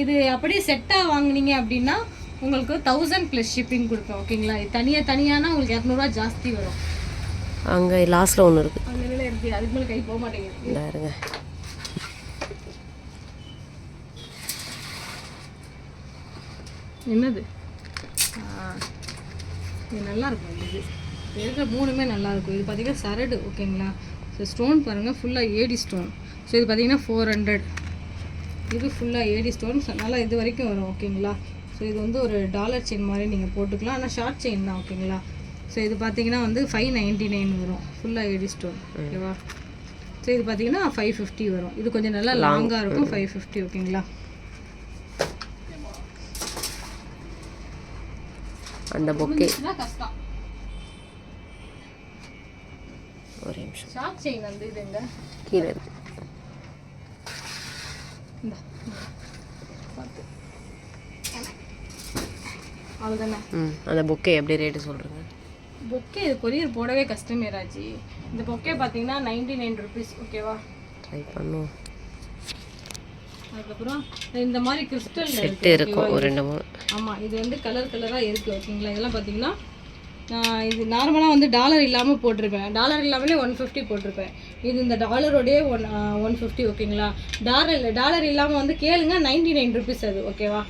[SPEAKER 1] இது அப்படியே செட்டாக வாங்கினீங்க அப்படின்னா உங்களுக்கு 1000 ப்ளஸ் ஷிப்பிங் கொடுப்பேன் ஓகேங்களா. இது தனியானா உங்களுக்கு 200 ஜாஸ்தி வரும்.
[SPEAKER 2] அங்கே லாஸ்ட்டில் ஒன்று இருக்குது.
[SPEAKER 1] அங்கே இருக்குது. அதுக்கு மேலே கை போக மாட்டேங்குது.
[SPEAKER 2] இருங்க
[SPEAKER 1] என்னது இது நல்லாயிருக்கும். இது இருக்கிற 3மே நல்லாயிருக்கும். இது பார்த்தீங்கன்னா சரடு ஓகேங்களா. ஸோ ஸ்டோன் பாருங்கள் ஃபுல்லாக ஏடி ஸ்டோன். ஸோ இது பார்த்தீங்கன்னா 400. இது ஃபுல்லாக ஏடி ஸ்டோன் நல்லா இது வரைக்கும் வரும் ஓகேங்களா. ஸோ இது வந்து ஒரு டாலர் செயின் மாதிரி நீங்கள் போட்டுக்கலாம். ஆனால் ஷார்ட் செயின் தான் ஓகேங்களா. ஸோ இது பார்த்தீங்கன்னா வந்து 599 வரும் ஃபுல்லாக ஏடி ஸ்டோன் ஓகேவா. ஸோ இது பார்த்தீங்கன்னா 550 வரும். இது கொஞ்சம் நல்லா லாங்காக இருக்கும் 550 ஓகேங்களா.
[SPEAKER 2] அந்த பொக்கே
[SPEAKER 1] கஷ்டம்.
[SPEAKER 2] ஒரு நிமிஷம்.
[SPEAKER 1] ஷார்ட் செயின் வந்து இது எங்க
[SPEAKER 2] கீழே இருக்கு.
[SPEAKER 1] அவ்வளோதானே.
[SPEAKER 2] அந்த பொக்கே எப்படி ரேட்டு சொல்கிறேங்க.
[SPEAKER 1] பொக்கே இது கொரியர் போடவே கஷ்டமே ராஜி. இந்த பொக்கே பார்த்தீங்கன்னா 99 ருபீஸ் ஓகேவா.
[SPEAKER 2] ட்ரை பண்ணுவோம்.
[SPEAKER 1] அதுக்கப்புறம் இந்த மாதிரி கிறிஸ்டல்
[SPEAKER 2] செட்டு இருக்கும் ஒரு 2-3.
[SPEAKER 1] ஆமாம் இது வந்து கலராக இருக்குது ஓகேங்களா. இதெல்லாம் பார்த்தீங்கன்னா இது நார்மலாக வந்து டாலர் இல்லாமல் போட்டிருப்பேன். டாலர் இல்லாமலே 150 போட்டிருப்பேன். இது இந்த டாலரோடைய 150 ஓகேங்களா. டாலர் இல்லாமல் வந்து கேளுங்க 99 ருபீஸ் அது ஓகேவா.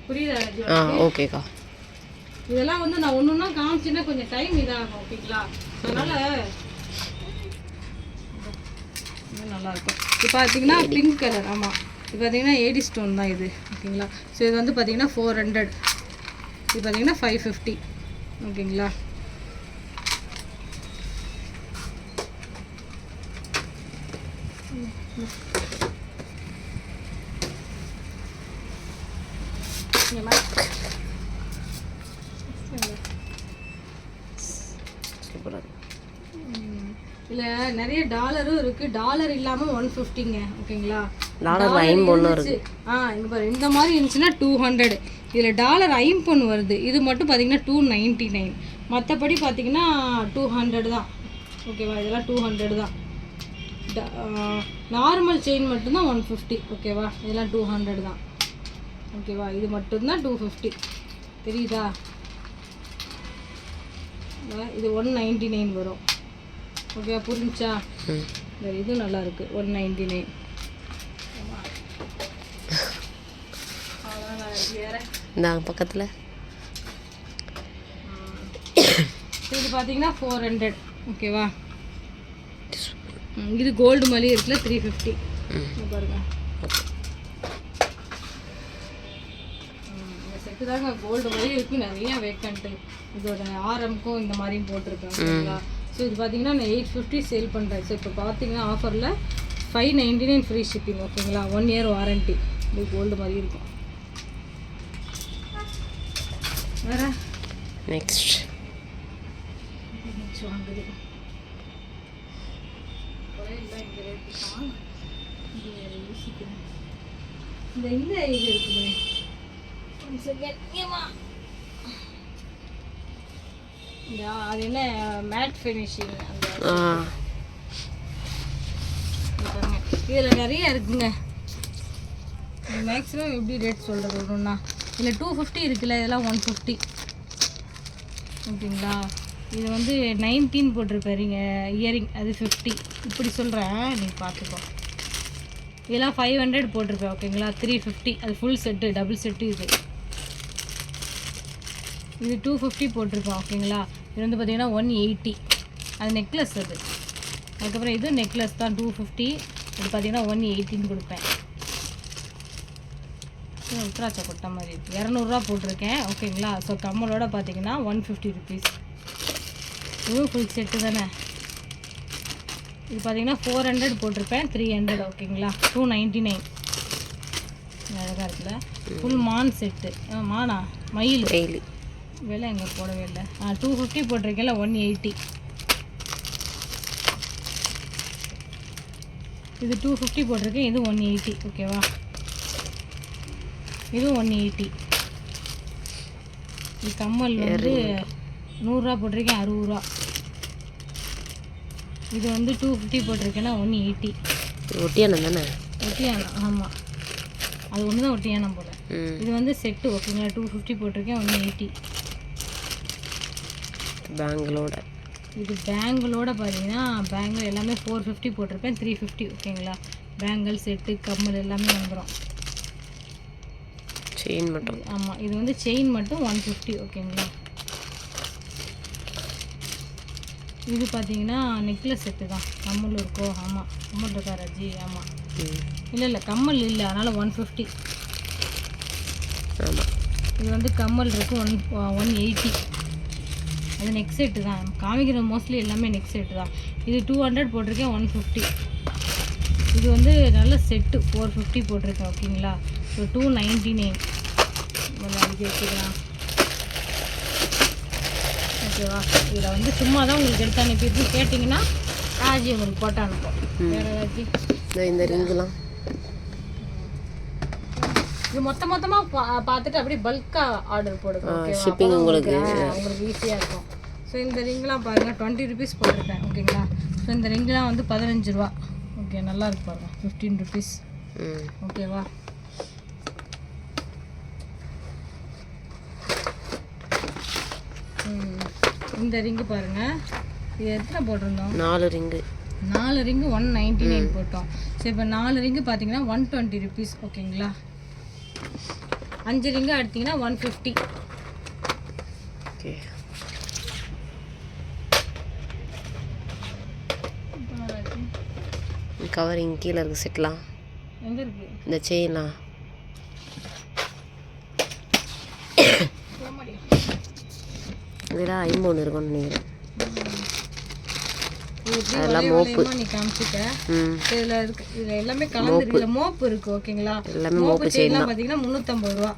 [SPEAKER 1] புரியுதா?
[SPEAKER 2] ஓகேக்கா.
[SPEAKER 1] இதெல்லாம் வந்து நான் ஒன்று ஒன்றா காமிச்சுன்னா கொஞ்சம் டைம் இதாகும் ஓகேங்களா. அதனால் நல்லாயிருக்கும். இது பார்த்தீங்கன்னா பிங்க் கலர். ஆமாம் இது பார்த்தீங்கன்னா ஏடி ஸ்டோன் தான் இது ஓகேங்களா. ஸோ இது வந்து பார்த்தீங்கன்னா 400. இது பார்த்தீங்கன்னா 550 ஓகேங்களா. இதில் நிறைய டாலரும் இருக்குது. டாலர் இல்லாமல் 150ங்க ஓகேங்களா.
[SPEAKER 2] டாலர் 51 இருக்கு.
[SPEAKER 1] இங்கே பாரு இந்த மாதிரி இருந்துச்சுன்னா 200. இதில் டாலர் 51 வருது. இது மட்டும் பார்த்தீங்கன்னா 299. மற்றபடி பார்த்தீங்கன்னா 200 தான் ஓகேவா. இதெல்லாம் 200 தான். நார்மல் செயின் மட்டும்தான் 150 ஓகேவா. இதெல்லாம் 200 தான் ஓகேவா. இது மட்டும்தான் 250 தெரியுதா. இது 199 வரும். ஓகே புரிஞ்சா?
[SPEAKER 2] ம்
[SPEAKER 1] இது நல்லா இருக்கு 199.
[SPEAKER 2] இந்த பக்கத்தில்
[SPEAKER 1] இது பார்த்தீங்கன்னா 400. ஓகேவா? இது கோல்டு மலி இருக்குல்ல 350. பாருங்க இந்த செட்டு தாங்க கோல்டு மலி இருக்கு நிறைய வேக்கண்ட்டு. இதோட ஆரம்க்கும் இந்த மாதிரியும் போட்டிருக்கேன். ஓகேங்களா? ஸோ இது பார்த்தீங்கன்னா நான் 850 சேல் பண்ணுறேன். ஸோ இப்போ பார்த்தீங்கன்னா ஆஃபரில் 599 ஃப்ரீ ஷிப்பிங். ஓகேங்களா? 1 இயர் வாரண்ட்டி. இது கோல்டு மாதிரி இருக்கும். வேற
[SPEAKER 2] நெக்ஸ்ட்
[SPEAKER 1] வாங்குது இந்த இந்த இது இருக்குமே அது என்ன மேட் ஃபினிஷிங் அந்த இதில் நிறைய இருக்குங்க. மேக்ஸிமம் எப்படி ரேட் சொல்கிறது ஒன்றுன்னா இதில் 250 இருக்குல்ல, இதெல்லாம் 150. ஓகேங்களா? இது வந்து 19 போட்டிருப்பாருங்க இயரிங், அது 50. இப்படி சொல்கிறேன், நீ பார்த்துக்கோ. இதெல்லாம் 500 போட்டிருப்பேன். ஓகேங்களா? 350 அது ஃபுல் செட்டு, டபுள் செட்டு. இது 250 போட்டிருக்கோம். ஓகேங்களா? இது வந்து பார்த்திங்கன்னா 180. அது நெக்லஸ் அது. அதுக்கப்புறம் இது நெக்லஸ் தான் 250. இது பார்த்திங்கன்னா 180 கொடுப்பேன். உத்ராட்சை கொட்டை மாதிரி இருக்குது. 200 போட்டிருக்கேன். ஓகேங்களா? ஸோ கம்மலோட பார்த்தீங்கன்னா 150 ருபீஸ். இதுவும் ஃபுல் செட்டு தானே. இது பார்த்தீங்கன்னா 400 போட்டிருப்பேன். 300. ஓகேங்களா? 299. அழகாக இருக்குல்ல. ஃபுல் மான் செட்டு. மானா மயில் விலை எங்கே போடவே இல்லை. 250 போட்டிருக்கேன்ல, 180. இது 250 போட்டிருக்கேன். இது 180. ஓகேவா? இது 180. இது கம்மல் வந்து 100 போட்டிருக்கேன், 60. இது வந்து 250 போட்டிருக்கேன்னா 180.
[SPEAKER 2] ஒட்டியானம் தானே?
[SPEAKER 1] ஒட்டியானம், ஆமாம். அது ஒன்று தான் ஒட்டியானம் போல். இது வந்து செட்டு. ஓகேங்களா? 250 போட்டிருக்கேன், 180.
[SPEAKER 2] பேங்கிளோட
[SPEAKER 1] இது பேங்கிளோட பார்த்தீங்கன்னா பேங்கிள் எல்லாமே 450 போட்டிருப்பேன், 350. ஓகேங்களா? பேங்கிள் செட்டு கம்மல் எல்லாமே வந்துடும்.
[SPEAKER 2] செயின் மட்டும்.
[SPEAKER 1] ஆமாம். இது வந்து செயின் மட்டும் 150. ஓகேங்களா? இது பார்த்தீங்கன்னா நெக்லஸ் செட்டு தான். கம்மல் இருக்கோ? ஆமாம், கம்மல் இருக்கா ராஜி? ஆமாம். இல்லை கம்மல் இல்லை, அதனால் 150.
[SPEAKER 2] ஆமாம்.
[SPEAKER 1] இது வந்து கம்மல் இருக்கும் 180. அது நெக் செட்டு தான் காமிக்கிற. மோஸ்ட்லி எல்லாமே நெக் செட்டு தான். இது 200 போட்டிருக்கேன், 150. இது வந்து நல்ல செட்டு 450 போட்டிருக்கேன். ஓகேங்களா? ஸோ 299 அடிக்க வச்சுக்கலாம். ஓகேவா? இதில் வந்து சும்மா தான் உங்களுக்கு எடுத்து அனுப்பிட்டு கேட்டிங்கன்னா ராஜி உங்களுக்கு போட்டு அனுப்போம். வேறு ராஜி
[SPEAKER 2] இந்த ரிங்குலாம்
[SPEAKER 1] இது மொத்தமாக பார்த்துட்டு அப்படியே பல்காக ஆர்டர் போடுங்க.
[SPEAKER 2] ஷிப்பிங் உங்களுக்கு
[SPEAKER 1] ஈஸியாக இருக்கும். ஸோ இந்த ரிங்லாம் பாருங்கள் 20 ருபீஸ் போட்டிருக்கேன். ஓகேங்களா? ஸோ இந்த ரிங்லாம் வந்து 15 ரூபா. ஓகே, நல்லா இருக்கு பாருங்கள். 15 ருபீஸ். ஓகேவா? இந்த ரிங்கு பாருங்கள். இது எத்தனை போட்டிருந்தோம்?
[SPEAKER 2] 4 ரிங்கு.
[SPEAKER 1] 4 ரிங்கு 199 போட்டோம். ஸோ இப்போ 4 ரிங்கு பார்த்தீங்கன்னா 120 ருபீஸ். ஓகேங்களா? 5 ரிங்கு எடுத்தீங்கன்னா 150.
[SPEAKER 2] ஓகே. கவரிங் கீழே இருக்குது செட்லாம்.
[SPEAKER 1] எங்கே இருக்குது
[SPEAKER 2] இந்த செயின்லாம்? இதெல்லாம் 53 இருக்கும்னு நினைக்கிறேன். அதெல்லாம் மோப்பு.
[SPEAKER 1] நீ காமிச்சிட்ட. இதில் இருக்கு. இதில் எல்லாமே கலந்து. இதில் மோப்பு இருக்குது. ஓகேங்களா? எல்லாமே மோப்பு செயின்லாம் பார்த்தீங்கன்னா 350 ரூபா.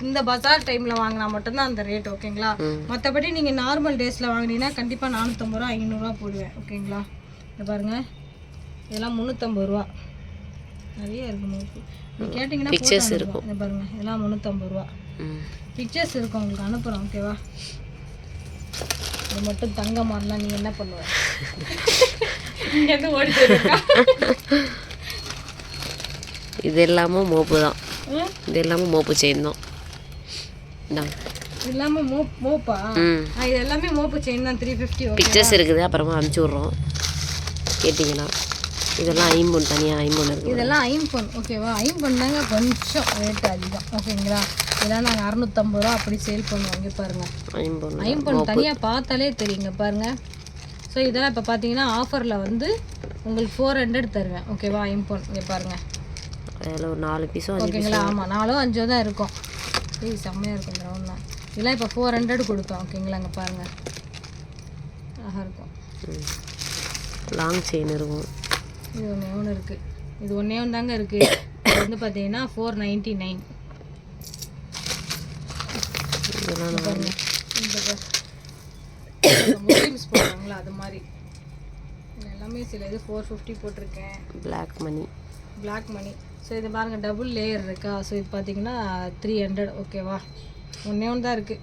[SPEAKER 1] இந்த பஜார் டைமில் வாங்கினா மட்டும்தான் அந்த ரேட். ஓகேங்களா? மற்றபடி நீங்கள் நார்மல் டேஸில் வாங்கினீங்கன்னா கண்டிப்பாக 450 ரூபா 500 போடுவேன். ஓகேங்களா? இதை பாருங்கள். இதெல்லாம் 350 ரூபா. நிறைய இருக்குது மோப்பு. நீங்கள் கேட்டிங்கன்னா பிக்சர்ஸ் இருக்கும். இதை பாருங்கள். இதெல்லாம் 350 ரூபா. பிக்சர்ஸ் இருக்கும், உங்களுக்கு அனுப்புகிறோம். ஓகேவா? இது மட்டும் தங்க மாதிரினா நீ என்ன பண்ணுவ? இங்கேருந்து ஓடி போயிருக்கா?
[SPEAKER 2] இது எல்லாமே மோப்பு தான். இது எல்லாமே மோப்பு செயின் தான்.
[SPEAKER 1] இது எல்லாமே மோப்பா? இது எல்லாமே மோப்பு செயின் தான். 350.
[SPEAKER 2] பிக்சர்ஸ் இருக்குது, அப்புறமா அனுப்பிச்சி விட்றோம். கேட்டிங்கன்னா. இதெல்லாம் ஐம்பொன், தனியாக ஐம்பொன் இருக்குது.
[SPEAKER 1] இதெல்லாம் ஐம்பொன் ஓகேவா. ஐம்பொன் தாங்க கொஞ்சம் ரேட்டு அதிகம் ஓகேங்களா. இதெல்லாம் நாங்கள் 650 ரூபா அப்படி சேல் பண்ணுவோம். இங்கே பாருங்கள், ஐம்பொன் தனியாக பார்த்தாலே தெரியுங்க பாருங்கள். ஸோ இதெல்லாம் இப்போ பார்த்தீங்கன்னா ஆஃபரில் வந்து உங்களுக்கு 400 தருவேன் ஓகேவா. ஐம்பொன் இங்கே பாருங்கள்,
[SPEAKER 2] அதில் ஒரு 4 பீஸும்
[SPEAKER 1] ஓகேங்களா. ஆமாம் 4-5 தான் இருக்கும். செம்மையாக இருக்கும் இந்த ரவுண்ட் தான். இதெல்லாம் இப்போ 400 கொடுப்பேன் ஓகேங்களா. இங்கே பாருங்கள், அழகாக இருக்கும்.
[SPEAKER 2] லாங் செயின் இருக்கும்.
[SPEAKER 1] இது ஒன்று இருக்குது, இது ஒன்றே தாங்க இருக்குது. இது வந்து பார்த்தீங்கன்னா 499. முஸ்லிம்ஸ் போடுறாங்களா அது மாதிரி எல்லாமே. சில இது 450 போட்டிருக்கேன். Black money. ஸோ இது பாருங்கள், டபுள் லேயர் இருக்கா. ஸோ இது பார்த்தீங்கன்னா 300 ஓகேவா. ஒன்றே தான் இருக்குது.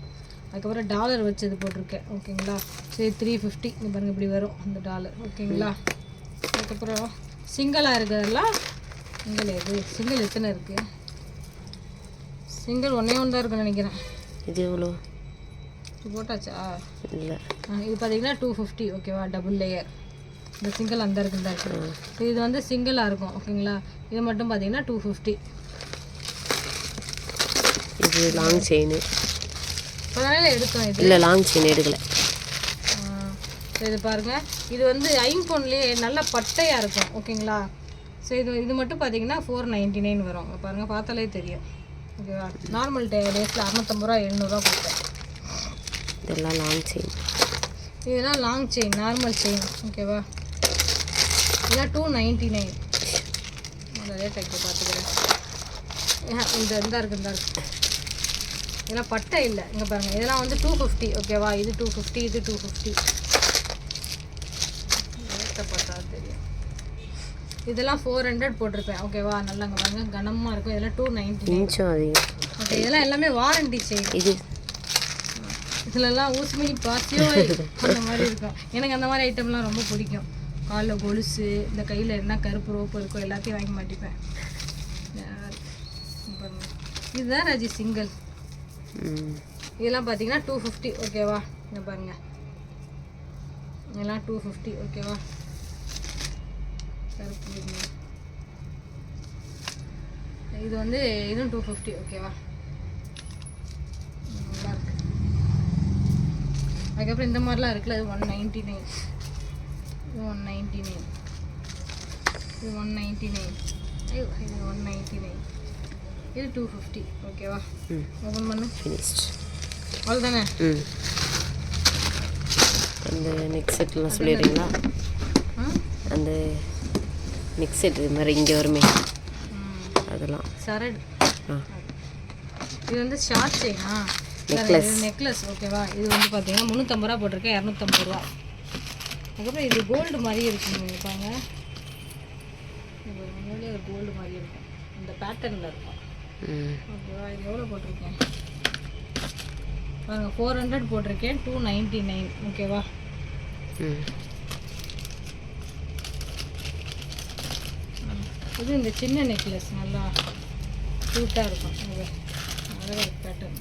[SPEAKER 1] அதுக்கப்புறம் டாலர் வச்சு இது போட்டிருக்கேன் ஓகேங்களா. ஸோ இது 350. இங்கே பாருங்கள் இப்படி வரும் அந்த டாலர் ஓகேங்களா. அதுக்கப்புறம் சிங்கிளாக இருக்கிறதெல்லாம் சிங்கிள் எத்தனை இருக்குது? சிங்கிள் ஒன்றே தான் இருக்குன்னு நினைக்கிறேன்.
[SPEAKER 2] இது எவ்வளோ
[SPEAKER 1] போட்டாச்சா?
[SPEAKER 2] இல்லை,
[SPEAKER 1] இது பார்த்தீங்கன்னா 250 ஓகேவா. Double layer. இந்த சிங்கிள் அந்த இருக்குன்னு தான் இருக்குது. இது வந்து சிங்கிளாக இருக்கும் ஓகேங்களா. இது மட்டும் பார்த்தீங்கன்னா 250.
[SPEAKER 2] இது லாங் செயின்.
[SPEAKER 1] அதனால எடுத்தோம். இது
[SPEAKER 2] இல்லை, லாங் செயின் எடுக்கலை.
[SPEAKER 1] இது பாருங்கள், இது வந்து ஐம்பொன்லேயே நல்லா பட்டையாக இருக்கும் ஓகேங்களா. ஸோ இது மட்டும் பார்த்தீங்கன்னா 499 வரும். பாருங்கள், பார்த்தாலே தெரியும் ஓகேவா. நார்மல் டேஸில் 650 ரூபா 700 ரூபா கொடுத்தேன்.
[SPEAKER 2] இதெல்லாம் லாங் செயின்.
[SPEAKER 1] இதெல்லாம் லாங் செயின், நார்மல் செயின் ஓகேவா. இதெல்லாம் 299. நிறைய டைப்பு பார்த்துக்கிறேன். இந்த இருக்கு. இதெல்லாம் பட்டை இல்லை. இங்கே பாருங்கள், இதெல்லாம் வந்து 250 ஓகேவா. இது 250, இது 250. பார்த்தா தெரியும். இதெல்லாம் 400 போட்டிருப்பேன் ஓகேவா. நல்லா இங்கே பாருங்கள், கனமாக இருக்கும். இதெல்லாம் 299 ஓகே. இதெல்லாம் எல்லாமே வாரண்டி செயின். இதுலலாம் ஊசுமணி பாசியோ அந்த மாதிரி இருக்கும். எனக்கு அந்த மாதிரி ஐட்டம்லாம் ரொம்ப பிடிக்கும். காலில் கொலுசு, இந்த கையில் என்ன கருப்பு ரோப்பு இருக்கோ எல்லாத்தையும் வாங்கி மாட்டிப்பேன். இதுதான் ராஜி சிங்கிள். இதெல்லாம் பார்த்தீங்கன்னா 250 ஓகேவா. இங்கே பாருங்கள், இதெல்லாம் 250 ஓகேவா. கருப்பு இது வந்து இதுவும் 250 ஓகேவா. நல்லா இருக்கு. அதுக்கப்புறம் இந்த மாதிரிலாம் இருக்குல்ல, இது 199. இது 199. இது 199. இது 199. இது 250 ஓகேவா. ஓப்பன் பண்ணு.
[SPEAKER 2] ஃபினிஷ்ட்.
[SPEAKER 1] அவ்வளோதானே.
[SPEAKER 2] அந்த நெக் செட்லாம் சொல்லிடுறீங்களா? அந்த நெக் செட் இது மாதிரி இங்கே வருமே, அதெல்லாம்
[SPEAKER 1] சரடு. இது வந்து ஷார்ட் செயினா, நெக்லஸ் ஓகேவா. இது வந்து பார்த்தீங்கன்னா 350 ரூபா போட்டிருக்கேன், 250 ரூபா. அதுக்கப்புறம் இது கோல்டு மாதிரி இருக்குங்க பாருங்க. இது உண்மையிலே ஒரு கோல்டு மாதிரி இருக்கும், இந்த பேட்டர்னில் இருக்கும் ஓகேவா. இது எவ்வளோ போட்டிருக்கேன் பாருங்கள், 400 போட்டிருக்கேன், 299 ஓகேவா. இது இந்த சின்ன நெக்லஸ் நல்லா க்யூட்டாக இருக்கும். அழகாக பேட்டர்ன்.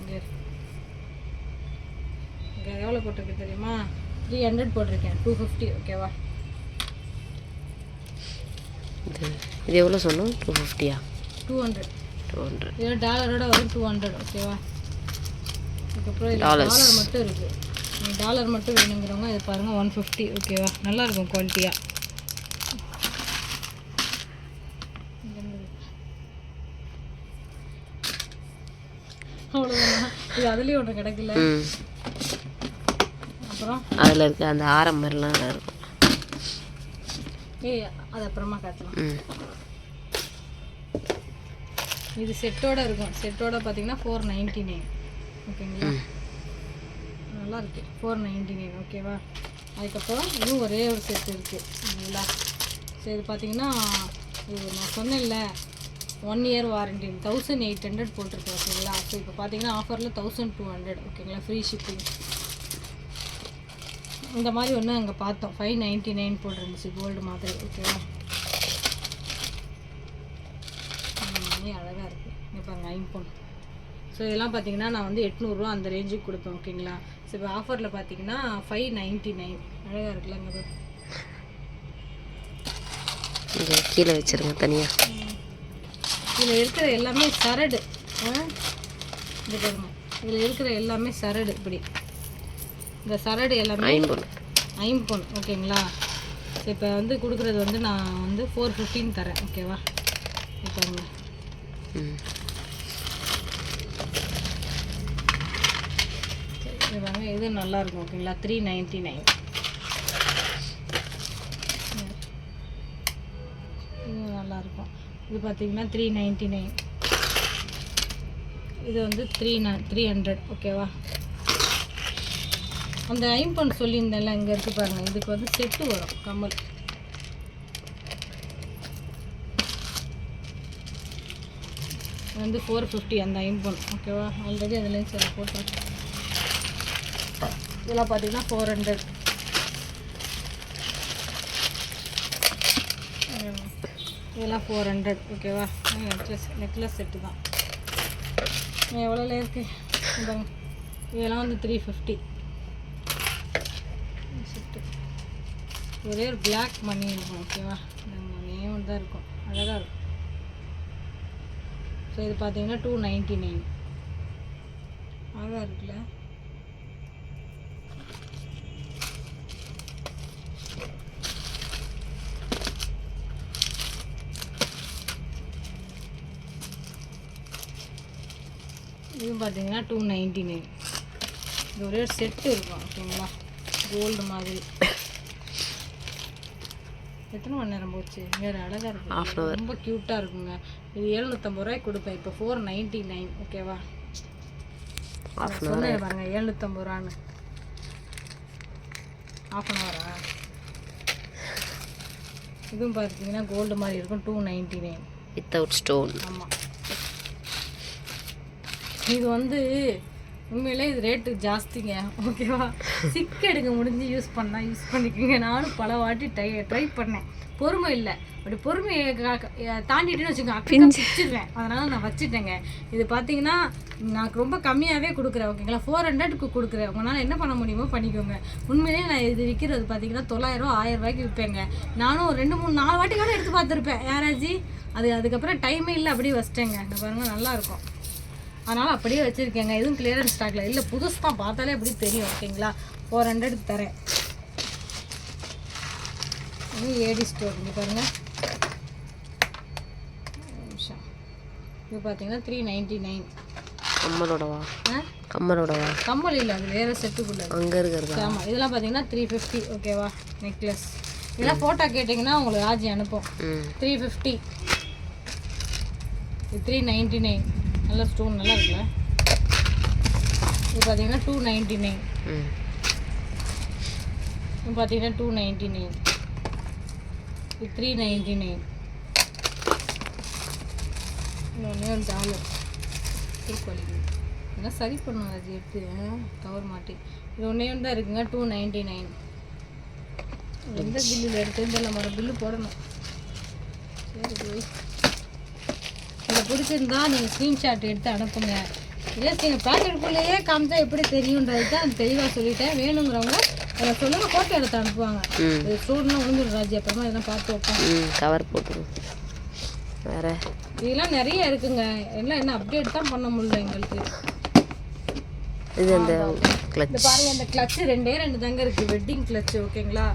[SPEAKER 1] இங்கே எவ்வளோ போட்டிருக்கு தெரியுமா? 300 போட்டிருக்கேன், 250 ஓகேவா.
[SPEAKER 2] இது எவ்வளோ சொன்னோம்? 250-ஆ? 200.
[SPEAKER 1] இது டாலரோட வரும் 200 ஓகேவா. அதுக்கப்புறம் இது டாலர் மட்டும் இருக்குது. நீங்கள் டாலர் மட்டும் வேணுங்கிறவங்க இது பாருங்கள், 150 ஓகேவா. நல்லாயிருக்கும் குவாலிட்டியாக. அவ்வளோதான். இது அதுலேயும் ஒன்று கிடைக்கல. அப்புறம்
[SPEAKER 2] அதில் இருக்க அந்த ஆரம் மாதிரிலாம் நல்லா இருக்கும்.
[SPEAKER 1] அது அப்புறமா காட்டலாம். இது செட்டோட இருக்கும். செட்டோட பார்த்தீங்கன்னா 499 ஓகேங்களா. நல்லா இருக்கு, 499 ஓகேவா. அதுக்கப்புறம் இதுவும் ஒரே ஒரு செட் இருக்குது இல்லைங்களா. ஸோ இது பார்த்தீங்கன்னா இது நான் சொன்னேன்ல 1 இயர் வாரண்டி, 1800 போட்டிருக்கேன் ஓகேங்களா. ஸோ இப்போ பார்த்தீங்கன்னா ஆஃபரில் 1200 ஓகேங்களா, ஃப்ரீ ஷிப்பிங். இந்த மாதிரி ஒன்று அங்கே பார்த்தோம், 599 போட்டிருந்துச்சு கோல்டு மாதிரி ஓகேவா. அழகாக இருக்குது. இங்கே பாருங்கள், ஐம்பொன். ஸோ இதெல்லாம் பார்த்தீங்கன்னா நான் வந்து 800 ரூபா அந்த ரேஞ்சுக்கு கொடுப்பேன் ஓகேங்களா. ஸோ இப்போ ஆஃபரில் பார்த்தீங்கன்னா 599. அழகாக இருக்குல்ல. இங்கே
[SPEAKER 2] இங்கே கீழே வச்சுருங்க தனியாக.
[SPEAKER 1] இதில் இருக்கிற எல்லாமே சரடு. இது பாருங்க, இதில் இருக்கிற எல்லாமே சரடு. இப்படி இந்த சரடு எல்லாமே ஐம்பொன். ஓகேங்களா? இப்போ வந்து கொடுக்குறது வந்து நான் வந்து 415 தரேன். ஓகேவா? இப்போ பாருங்க, இது நல்லா இருக்கும். ஓகேங்களா? 399. இது நல்லா இருக்கும். இது பார்த்தீங்கன்னா 399. இது வந்து 300. ஓகேவா? அந்த ஐம்பொன் சொல்லியிருந்தேன்ல, இங்கே இருக்கு பாருங்க. இதுக்கு வந்து செட்டு வரும் கம்மல். வந்து 450 அந்த ஐம்பொன். ஓகேவா? ஆல்ரெடி அதுலேயும் சரி போட்டு. இதெல்லாம் பார்த்தீங்கன்னா 400. இதெல்லாம் 400. ஓகேவா? நெக்லஸ் செட்டு தான். எவ்வளோல இருக்கு பாருங்க. இதெல்லாம் வந்து 350 செட்டு. ஒரே ஒரு பிளாக் மணி இருக்கும். ஓகேவா? நேம் தான் இருக்கும், அழகாக இருக்கும். ஸோ இது பார்த்தீங்கன்னா 299. அழகாக இருக்குல்ல? இது பார்த்தீங்கன்னா 299. இது ஒரே ஒரு செட்டு இருக்கும். ஓகேங்களா? கோல்டு மாதிரி. எத்தனை மணி நேரம் போச்சு? வேறு அழகாக இருக்கும், ரொம்ப க்யூட்டாக இருக்குங்க. இது 750 ரூபாய்க்கு கொடுப்பேன். இப்போ 499. ஓகேவா? சொன்னேன் பாருங்க, 750 ரூபான்னு. ½ அன் ஹவரா? இதுவும் பார்த்தீங்கன்னா கோல்டு மாதிரி இருக்கும். 299
[SPEAKER 2] வித்தவுட் ஸ்டோன்.
[SPEAKER 1] ஆமாம். இது வந்து உண்மையிலே இது ரேட்டு ஜாஸ்திங்க. ஓகேவா? சிக்கு எடுக்க முடிஞ்சு யூஸ் பண்ணிக்கோங்க. நானும் பல வாட்டி ட்ரை பண்ணேன். பொறுமை இல்லை. அப்படி பொறுமையை தாண்டிட்டுன்னு வச்சுக்கோங்க, பிடிச்சிருவேன். அதனால் நான் வச்சுட்டேங்க. இது பார்த்தீங்கன்னா நான் ரொம்ப கம்மியாகவே கொடுக்குறேன். ஓகேங்களா? 400க்கு கொடுக்குறேன். உங்களால் என்ன பண்ண முடியுமோ பண்ணிக்கோங்க. உண்மையிலே நான் இது விற்கிறது பார்த்தீங்கன்னா 900 1000 ரூபாய்க்கு விற்பேங்க. நானும் 2 3 4 வாட்டி கூட எடுத்து பார்த்துருப்பேன் யாராச்சும். அதுக்கப்புறம் டைமே இல்லை, அப்படியே வச்சிட்டேங்க. இந்த பாருங்கள், நல்லாயிருக்கும். அதனால் அப்படியே வச்சுருக்கேங்க. எதுவும் கிளியரன்ஸ் ஸ்டாக்கில் இல்லை, புதுசு தான். பார்த்தாலே அப்படி தெரியும். ஓகேங்களா? 400க்கு தரேன். இது ஏடி ஸ்டோர். இங்கே பாருங்கள், நிமிஷம். இது பார்த்தீங்கன்னா 399.
[SPEAKER 2] கம்மலோடவா? கம்மல்
[SPEAKER 1] இல்லை, அது வேறு செட்டுக்குள்ளே
[SPEAKER 2] அங்கே இருக்கிறது.
[SPEAKER 1] ஆமாம். இதெல்லாம் பார்த்தீங்கன்னா 350. ஓகேவா? நெக்லஸ். இதெல்லாம் ஃபோட்டோ கேட்டிங்கன்னா உங்களுக்கு ராஜி அனுப்போம். 350. இது 399. நல்ல ஸ்டோன் நல்லா இருக்குல்ல? இது பார்த்தீங்கன்னா 299. இது பார்த்தீங்கன்னா 299. இது 399. இன்னொன்று ஒரு டாலர் திருப்பலிக்கு இதெல்லாம் சரி பண்ணுவோம். அது எடுத்து கவர் மாட்டி. இது ஒன்றே ஒன்று தான் இருக்குங்க. 299. எந்த பில்லில் எடுத்துன்னு நம்ம பில்லு போடணும். சரி போய் இதை பிடிச்சிருந்தா நீங்கள் ஸ்க்ரீன்ஷாட் எடுத்து அனுப்புங்க. இல்லை நீங்கள் பேக்கெட்டுக்குள்ளேயே காமிச்சா எப்படி தெரியுன்றது தான் தெளிவாக சொல்லிட்டேன். வேணுங்கிறவங்க அதை சொல்லுங்கள், ஃபோட்டோ எடுத்து அனுப்புவாங்க. இது ஸ்டோர்லாம் விழுந்துடும் ராஜி. அப்புறமா இதெல்லாம் பார்த்து வைப்போம்.
[SPEAKER 2] கவர் போட்டு வேறு
[SPEAKER 1] இதெல்லாம் நிறைய இருக்குங்க. எல்லாம் என்ன அப்டேட் தான் பண்ண முடியல எங்களுக்கு.
[SPEAKER 2] இது அந்த
[SPEAKER 1] இந்த பாருங்க, இந்த கிளட்ச் 2 தாங்க இருக்குது. Wedding clutch. ஓகேங்களா?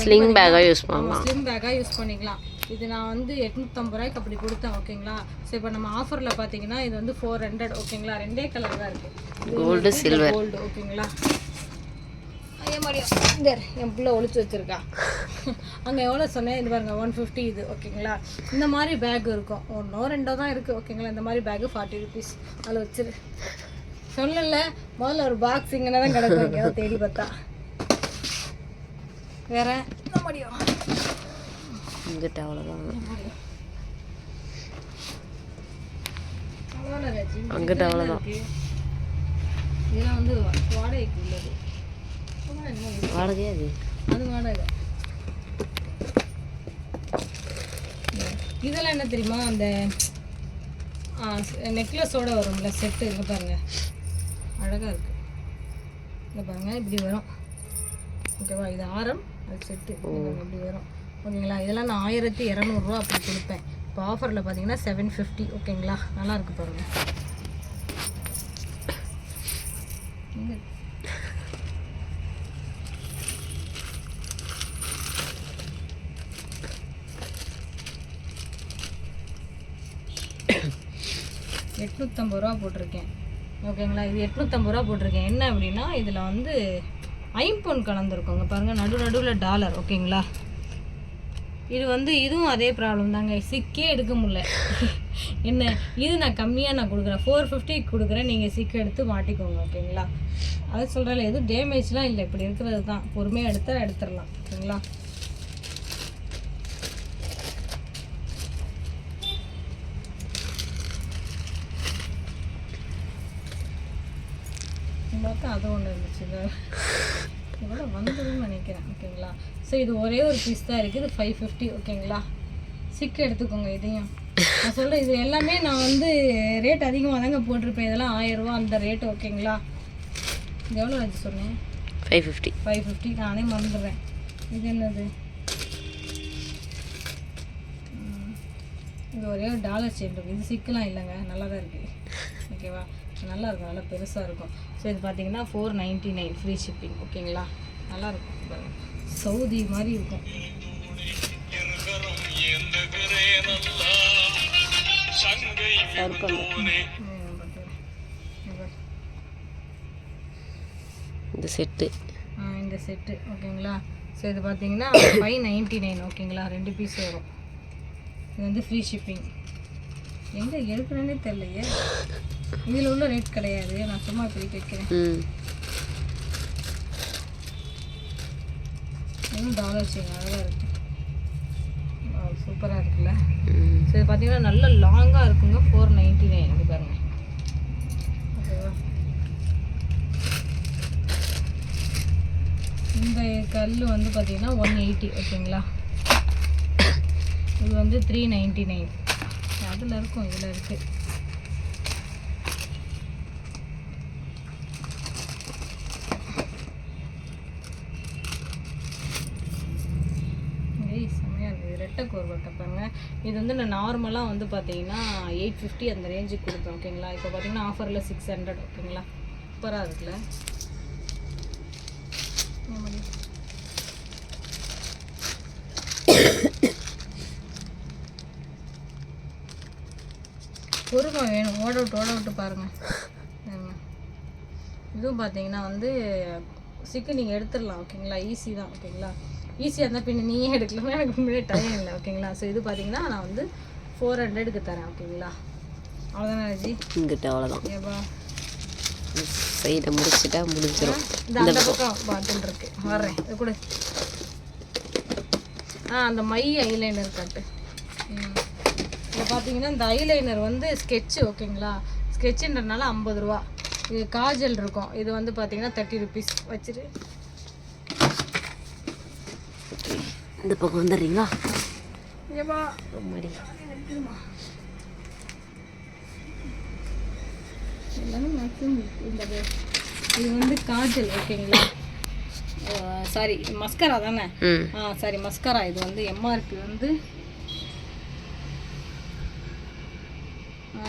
[SPEAKER 2] ஸ்லிங் பேக்காக யூஸ் பண்ணலாம்.
[SPEAKER 1] ஸ்லிம் பேக்காக யூஸ் பண்ணிக்கலாம். இது நான் வந்து 850 ரூபாய்க்கு அப்படி கொடுத்தேன். ஓகேங்களா? ஸோ இப்போ நம்ம ஆஃபரில் பார்த்தீங்கன்னா இது வந்து 400. ஓகேங்களா? 2 கலர் தான் இருக்குது,
[SPEAKER 2] கோல்டு சில்வர்.
[SPEAKER 1] கோல்டு. ஓகேங்களா? அதே மாதிரி இந்த என் பிள்ளை ஒழிச்சு வச்சுருக்கா. அங்கே எவ்வளோ சொன்னேன்? இது பாருங்க 150 இது. ஓகேங்களா? இந்த மாதிரி பேக் இருக்கும். 1 2 தான் இருக்குது. ஓகேங்களா? இந்த மாதிரி பேக்கு 40 ருபீஸ். அதில் வச்சிரு. சொல்லல, முதல்ல ஒரு பாக்ஸ் இங்கே தான் கிடக்கும். எங்கேயாவது தேடி பார்த்தா. வேற என்ன முடியும்?
[SPEAKER 2] இங்கிட்ட அவ்வளோதான். அங்கிட்ட அவ்வளோதான்.
[SPEAKER 1] இதெல்லாம் வந்து வாடகைக்கு உள்ளது.
[SPEAKER 2] வாடகையா?
[SPEAKER 1] அது வாடகை. இதெல்லாம் என்ன தெரியுமா? அந்த நெக்லஸோட வரும்ல செட்டு. இங்கே பாருங்க, அழகாக இருக்குது. இங்கே பாருங்க, இப்படி வரும். ஓகேவா? இது ஆரம், அது செட்டு. இப்படி வரும். ஓகேங்களா. இதெல்லாம் நான் 1200 அப்படி கொடுப்பேன். இப்போ ஆஃபரில் பார்த்தீங்கன்னா 750. ஓகேங்களா, நல்லா இருக்கு பாருங்க. $850 போட்டிருக்கேன். ஓகேங்களா, இது $850 போட்டிருக்கேன். என்ன அப்படின்னா இதில் வந்து ஐம்பொன் கலந்துருக்கோங்க பாருங்கள், நடுவில் டாலர். ஓகேங்களா, இது வந்து இதுவும் அதே ப்ராப்ளம் தாங்க, சிக்கே எடுக்க முடியல. என்ன இது நான் கம்மியாக நான் கொடுக்குறேன், 450 கொடுக்குறேன், நீங்கள் சிக்கு எடுத்து மாட்டிக்கோங்க. ஓகேங்களா, அதை சொல்கிறேன், எதுவும் டேமேஜ்லாம் இல்லை, இப்படி இருக்கிறது தான், பொறுமையாக எடுத்துடலாம். ஓகேங்களா, பார்த்தா அது ஒன்று இருந்துச்சு, இதோட வந்துடும் நினைக்கிறேன். ஓகேங்களா, ஸோ இது ஒரே ஒரு பீஸ் தான் இருக்குது, இது 550. ஓகேங்களா, சிக்கு எடுத்துக்கோங்க. இதையும் நான் சொல்கிறேன், இது எல்லாமே நான் வந்து ரேட் அதிகமாக தாங்க போட்டிருப்பேன், இதெல்லாம் 1000 ரூபா அந்த ரேட்டு. ஓகேங்களா, இது எவ்வளோ ஆச்சு சொன்னேன்? 550. நானே மறந்துடுறேன். இது என்னது? இது ஒரே ஒரு டாலர் செயின் இருக்குது, இது சிக்கலாம் இல்லைங்க, நல்லா தான் இருக்குது. ஓகேவா, நல்லா இருக்கும், நல்லா பெருசாக இருக்கும். ஸோ இது பார்த்தீங்கன்னா 499 ஃப்ரீ ஷிப்பிங். ஓகேங்களா, நல்லாயிருக்கும், சவுதி மாதிரி இருக்கும்.
[SPEAKER 2] இந்த செட்டு
[SPEAKER 1] ஓகேங்களா. ஸோ இது பார்த்தீங்கன்னா 599. ஓகேங்களா, 2 பீஸ் வரும். இது வந்து ஃப்ரீ ஷிப்பிங். எங்கே எடுக்கிறேன்னே தெரியலையே, இதில் உள்ள ரேட் கிடையாது, நான் சும்மா போய் வைக்கிறேன். இன்னும் டாலர் செயின் அழகாக இருக்குது, சூப்பராக இருக்குல்ல. ஸோ இது பார்த்தீங்கன்னா நல்ல லாங்காக இருக்குங்க, 499. இது பாருங்க. ஓகேவா, இந்த கல் வந்து பார்த்தீங்கன்னா 180. ஓகேங்களா, இது வந்து 399. அதில் இருக்கும், இதில் இருக்குது. செம்மையாக இருக்குது, ரெட்டை கோர்வட்டை பாருங்க. இது வந்து நான் நார்மலாக வந்து பார்த்தீங்கன்னா 850 அந்த ரேஞ்சுக்கு கொடுப்பேன். ஓகேங்களா, இப்போ பார்த்தீங்கன்னா ஆஃபரில் 600. ஓகேங்களா, சூப்பராக இருக்குல்ல. பொறுமை வேணும், ஓட விட்டு பாருங்கள். இதுவும் பார்த்தீங்கன்னா வந்து சிக்கு நீங்கள் எடுத்துடலாம். ஓகேங்களா, ஈஸி தான். ஓகேங்களா, ஈஸியாக இருந்தால் பின்ன நீயே எடுக்கலாம்னா எனக்கு முன்னாடியே டைம் இல்லை. ஓகேங்களா, ஸோ இது பார்த்தீங்கன்னா நான் வந்து 400க்கு தரேன். ஓகேங்களா, அவ்வளோதானே ஜி,
[SPEAKER 2] இங்கிட்ட அவ்வளோதான்.
[SPEAKER 1] ஏப்பா
[SPEAKER 2] சைடை முடிஞ்சிடும்.
[SPEAKER 1] அந்த பக்கம் பாட்டில் இருக்குது, வர்றேன். இது கூட அந்த மை ஐலைனர் கட்டு. இதில் பார்த்தீங்கன்னா இந்த ஐலைனர் வந்து ஸ்கெட்சு. ஓகேங்களா, ஸ்கெட்சுன்றதுனால 50 ரூபா. இது காஜல் இருக்கும், இது வந்து பார்த்தீங்கன்னா 30 ருபீஸ். வச்சுரு,
[SPEAKER 2] இந்த பக்கம் வந்துடுறீங்களா?
[SPEAKER 1] ஏப்பா எல்லாமே மேக்ஸிமம் இந்த இது வந்து காஜல். ஓகேங்களா, சாரி மஸ்கரா தானே? Sorry mascara. இது வந்து எம்ஆர்பி வந்து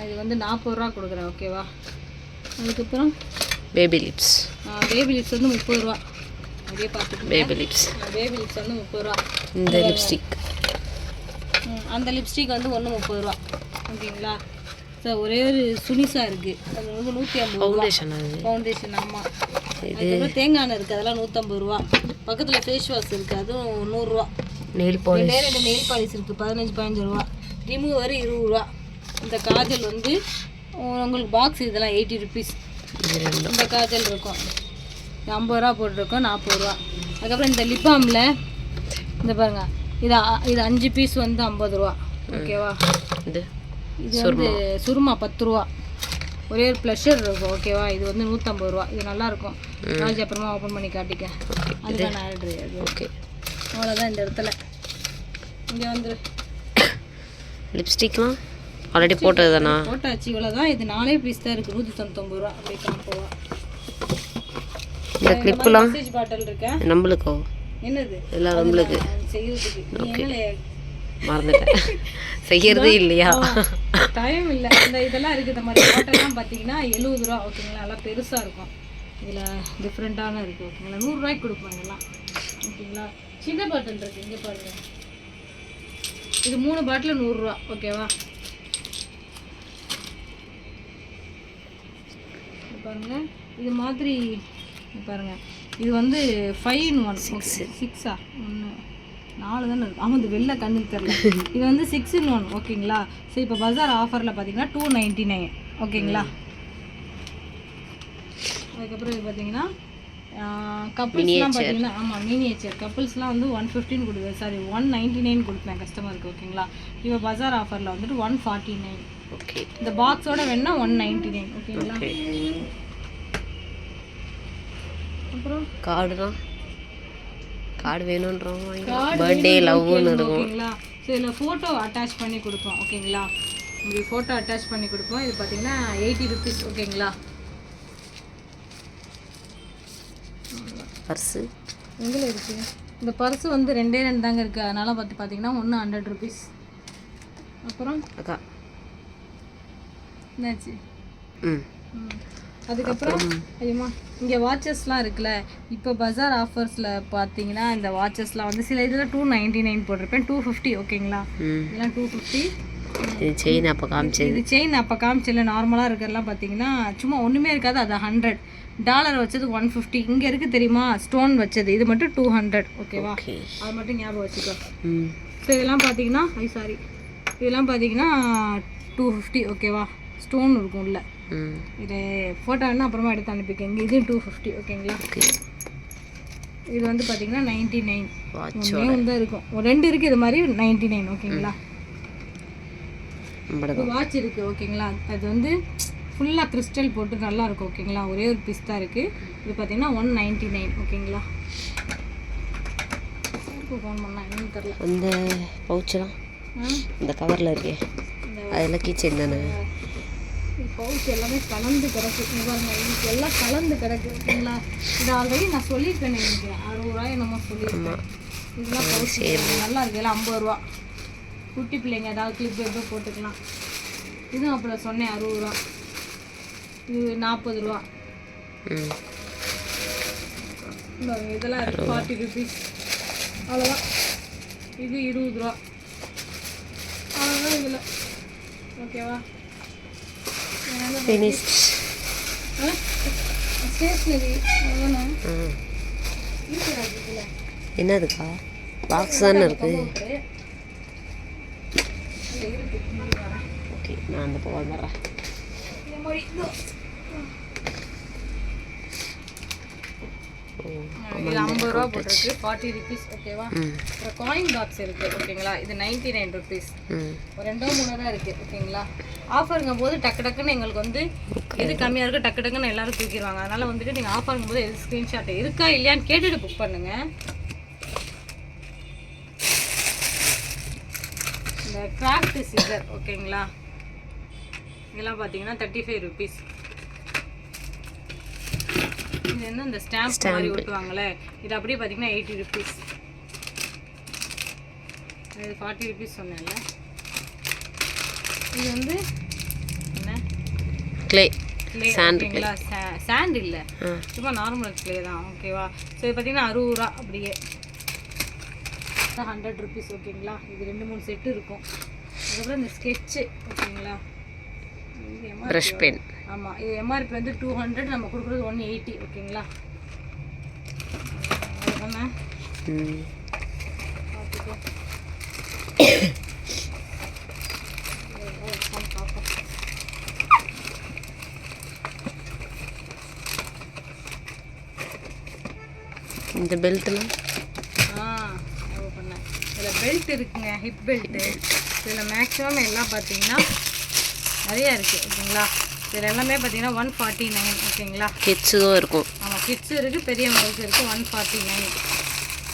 [SPEAKER 1] இது வந்து 40 ரூபா கொடுக்குறேன். ஓகேவா, அதுக்கப்புறம் பேபி லிப்ஸ் வந்து 30 ரூபா. அதே பார்த்துட்டு பேபி லிப்ஸ் வந்து 30 ரூபா.
[SPEAKER 2] இந்த லிப்ஸ்டிக்,
[SPEAKER 1] அந்த லிப்ஸ்டிக் வந்து ஒன்று 30 ரூபா. ஓகேங்களா, ஸோ ஒரே ஒரு சுனிசா இருக்குது, அது வந்து 150 ஃபவுண்டேஷன். ஆமாம், அதுக்கப்புறம் தேங்காய் எண்ணெய் இருக்குது, அதெல்லாம் 150 ரூபா. பக்கத்தில் ஃபேஸ் வாஷ் இருக்குது, அதுவும் 100 ரூபா. நெயில் பாலிஷ் இருக்குது, 15 ரூபா. ரிமூவர் 20 ரூபா. இந்த காஜல் வந்து உங்களுக்கு பாக்ஸ் இதெல்லாம் 80 ருபீஸ். இந்த காஜல் இருக்கும் 50 ரூபா போட்டிருக்கோம், 40 ரூபா. அதுக்கப்புறம் இந்த லிப்பாமில் இந்த பாருங்க, இது 5 பீஸ் வந்து 50 ரூபா. ஓகேவா, இது வந்து சுருமா 10 ரூபா. ஒரே ஒரு ப்ளஷர் இருக்கும். ஓகேவா, இது வந்து 150 ரூபா. இது நல்லாயிருக்கும், நாளைக்கு அப்புறமா ஓப்பன் பண்ணி காட்டிக்க. அதுக்கான ஆர்டர் அது. ஓகே, அவ்வளோதான். இந்த இடத்துல இங்கே வந்து
[SPEAKER 2] லிப்ஸ்டிக்லாம் ஆல்ரெடி போட்டது தானா?
[SPEAKER 1] போட்டாச்சு, இவ்வளோதான். இது 4 பீஸ் தான் இருக்குது, 199 ரூபா. அப்படியே காம்போ.
[SPEAKER 2] இந்த கிளிப்புலாம்
[SPEAKER 1] மெசேஜ் பாட்டில் இருக்கேன்
[SPEAKER 2] நம்மளுக்கோ.
[SPEAKER 1] என்னது
[SPEAKER 2] எல்லாம் நம்மளுக்கு
[SPEAKER 1] செய்யறதுக்கு நீ என்ன
[SPEAKER 2] மறந்துட்டேன். செய்யறதே இல்லையா?
[SPEAKER 1] டைம் இல்லை. இந்த இதெல்லாம் இருக்குது. இந்த மாதிரி பாட்டெல்லாம் பார்த்தீங்கன்னா 70 ரூபா ஓகேங்களா. நல்லா பெருசாக இருக்கும். இதில் டிஃப்ரெண்ட்டான இருக்குது ஓகேங்களா. 100 ரூபாய்க்கு கொடுப்போம் இதெல்லாம் ஓகேங்களா. சின்ன பாட்டில் இருக்குது இங்கே பாருங்கள். இது 3 பாட்டில் 100 ரூபா ஓகேவா. பாருங்க இது மாதிரி பாருங்க. இது வந்து 5 in 1 6 1 4 தானே இருக்குது. ஆமாம் இது வெளில கண்ணுக்கு தெரியல. இது வந்து 6 in 1 ஓகேங்களா. ஸோ இப்போ பஜார் ஆஃபரில் பார்த்தீங்கன்னா 299 ஓகேங்களா. அதுக்கப்புறம் இது பார்த்தீங்கன்னா கப்புள்ஸ்லாம் பார்த்தீங்கன்னா ஆமாம் மினியேச்சர் கப்புள்ஸ்லாம் வந்து 115 கொடுக்குது. சாரி 199 கொடுப்பேன் கஸ்டமருக்கு ஓகேங்களா. இப்போ பஜார் ஆஃபரில் வந்துட்டு 149
[SPEAKER 2] ஓகே.
[SPEAKER 1] இந்த பாக்ஸோட வேணா 199 ஓகேங்களா. அப்புறம்
[SPEAKER 2] கார்டு வேணும்ன்றோம். பர்த்டே லவ்னு இருக்கும்
[SPEAKER 1] ஓகேங்களா. ஸோ இதில் ஃபோட்டோ அட்டாச் பண்ணி கொடுப்போம் ஓகேங்களா. உங்களுக்கு ஃபோட்டோ அட்டாச் பண்ணி கொடுப்போம். இது பார்த்தீங்கன்னா 80 rupees ஓகேங்களா.
[SPEAKER 2] பர்ஸு
[SPEAKER 1] எங்கே இருக்குது இந்த பர்ஸு வந்து 2 தாங்க இருக்குது. அதனால் பார்த்தீங்கன்னா 100 rupees. அப்புறம்
[SPEAKER 2] அக்கா
[SPEAKER 1] என்னாச்சு அதுக்கப்புறம் ஐயம்மா இங்கே வாட்சஸ்லாம் இருக்குல்ல. இப்போ பஜார் ஆஃபர்ஸில் பார்த்தீங்கன்னா இந்த வாட்சஸ்லாம் வந்து சில இதில் 299 போட்டிருப்பேன். 250 ஓகேங்களா. இதெல்லாம் 250.
[SPEAKER 2] இது செயின் அப்போ காமிச்சது.
[SPEAKER 1] இது செயின் அப்போ காமிச்சில்ல. நார்மலாக இருக்கிறதெல்லாம் பார்த்தீங்கன்னா சும்மா ஒன்றுமே இருக்காது. அது $100 வச்சது 150. இங்கே இருக்குது தெரியுமா ஸ்டோன் வச்சது. இது மட்டும் 200 ஓகேவா. அது மட்டும் ஞாபகம் வச்சுக்கோ. ஸோ இதெல்லாம் பார்த்தீங்கன்னா இதெல்லாம் பார்த்தீங்கன்னா 250 ஓகேவா. ஸ்டோன் இருக்கும் உள்ள. இது ஃபோட்டோ வேணா அப்புறமா எடுத்து அனுப்பிக்கங்க. இது 250 ஓகேங்களா. இது வந்து பார்த்தீங்கன்னா 99 ஒன்றே இருக்கும். 2 இருக்குது இது மாதிரி 99 ஓகேங்களா. வாட்ச் இருக்குது ஓகேங்களா. அது வந்து ஃபுல்லாக கிறிஸ்டல் போட்டு நல்லா இருக்கும் ஓகேங்களா. ஒரே ஒரு பீஸ் தான் இருக்குது. இது பார்த்தீங்கன்னா 199 ஓகேங்களா. ஃபோன் பண்ணால் என்னன்னு தெரில.
[SPEAKER 2] அந்த பவுச்செலாம் இந்த கவரில் இருக்கே அதெல்லாம் கீச்சேன் தானே.
[SPEAKER 1] பவுச் எல்லாமே கலந்து கிடக்கு. பாருங்க இதுக்கு எல்லாம் கலந்து கிடக்கு ஓகேங்களா. இது ஆல்ரெடி நான் சொல்லியிருப்பேன். எனக்கு 60 ரூபாய் நம்ம சொல்லியிருக்கேன். இதெல்லாம் பவுச் நல்லா இருக்குது. எல்லாம் 50 ரூபா. குட்டி பிள்ளைங்க ஏதாவது கிளிப் எப்போ போட்டுக்கலாம். இதுவும் அப்புறம் சொன்னேன் 60 ரூபா. இது 40 ரூபா. இதெல்லாம் 40 rupees அவ்வளோதான். இது 20 ரூபா அவ்வளோதான் இதில் ஓகேவா. ஸ்டேஷ்னரி
[SPEAKER 2] என்னதுக்கா பாக்ஸ் தானே இருக்கு. ஓகே நான் அந்த பக்கம் வந்துடுறேன்.
[SPEAKER 1] இது 50 ரூபா போட்டிருக்கு. 40 rupees ஓகேவா. அப்புறம் காயின் பாக்ஸ் இருக்குது ஓகேங்களா. இது 99 rupees. ஒரு 2-3 தான் இருக்குது ஓகேங்களா. ஆஃபருங்கும் போது டக்கு டக்குன்னு எங்களுக்கு வந்து எது கம்மியாக இருக்குது டக்கு டக்குன்னு எல்லாரும் தூக்கிடுவாங்க. அதனால் வந்துட்டு நீங்கள் ஆஃபருங்கும் போது எது ஸ்க்ரீன்ஷாட் இருக்கா இல்லையான்னு கேட்டுட்டு புக் பண்ணுங்கள். இந்த கிராஃப்ட் சிசர் ஓகேங்களா. இதெல்லாம் பார்த்தீங்கன்னா 35 rupees. இது என்ன இந்த ஸ்டாம்ப் மாதிரி ஒட்டுவாங்களே இது அப்படியே பார்த்தீங்கன்னா 80 rupees. இது 40 rupees சொன்னேன்ல. இது வந்து என்ன
[SPEAKER 2] கிளே
[SPEAKER 1] சாண்ட் ஓகேங்களா. சாண்ட் இல்லை சும்மா நார்மல் கிளே தான் ஓகேவா. ஸோ இது பார்த்தீங்கன்னா 60 ரூபா அப்படியே 100 rupees ஓகேங்களா. இது 2-3 செட்டு இருக்கும். அதுக்கப்புறம் இந்த ஸ்கெட்சு ஓகேங்களா.
[SPEAKER 2] ப்ரஷ் பென்
[SPEAKER 1] ஆமாம். இது எம்ஆர்பி வந்து 200 நம்ம கொடுக்குறது 180 ஓகேங்களா. அதுதானே
[SPEAKER 2] இந்த பெல்ட்லாம்
[SPEAKER 1] பண்ணேன். இதில் பெல்ட் இருக்குங்க. Hip belt. இதில் மேக்ஸிமம் எல்லாம் பார்த்தீங்கன்னா நிறையா இருக்குது ஓகேங்களா. இதில் எல்லாமே பார்த்தீங்கன்னா 149 ஓகேங்களா.
[SPEAKER 2] கிட்ஸும் இருக்கும்.
[SPEAKER 1] ஆமாம் கிட்ஸும் இருக்குது பெரியவங்களுக்கு இருக்குது. 149.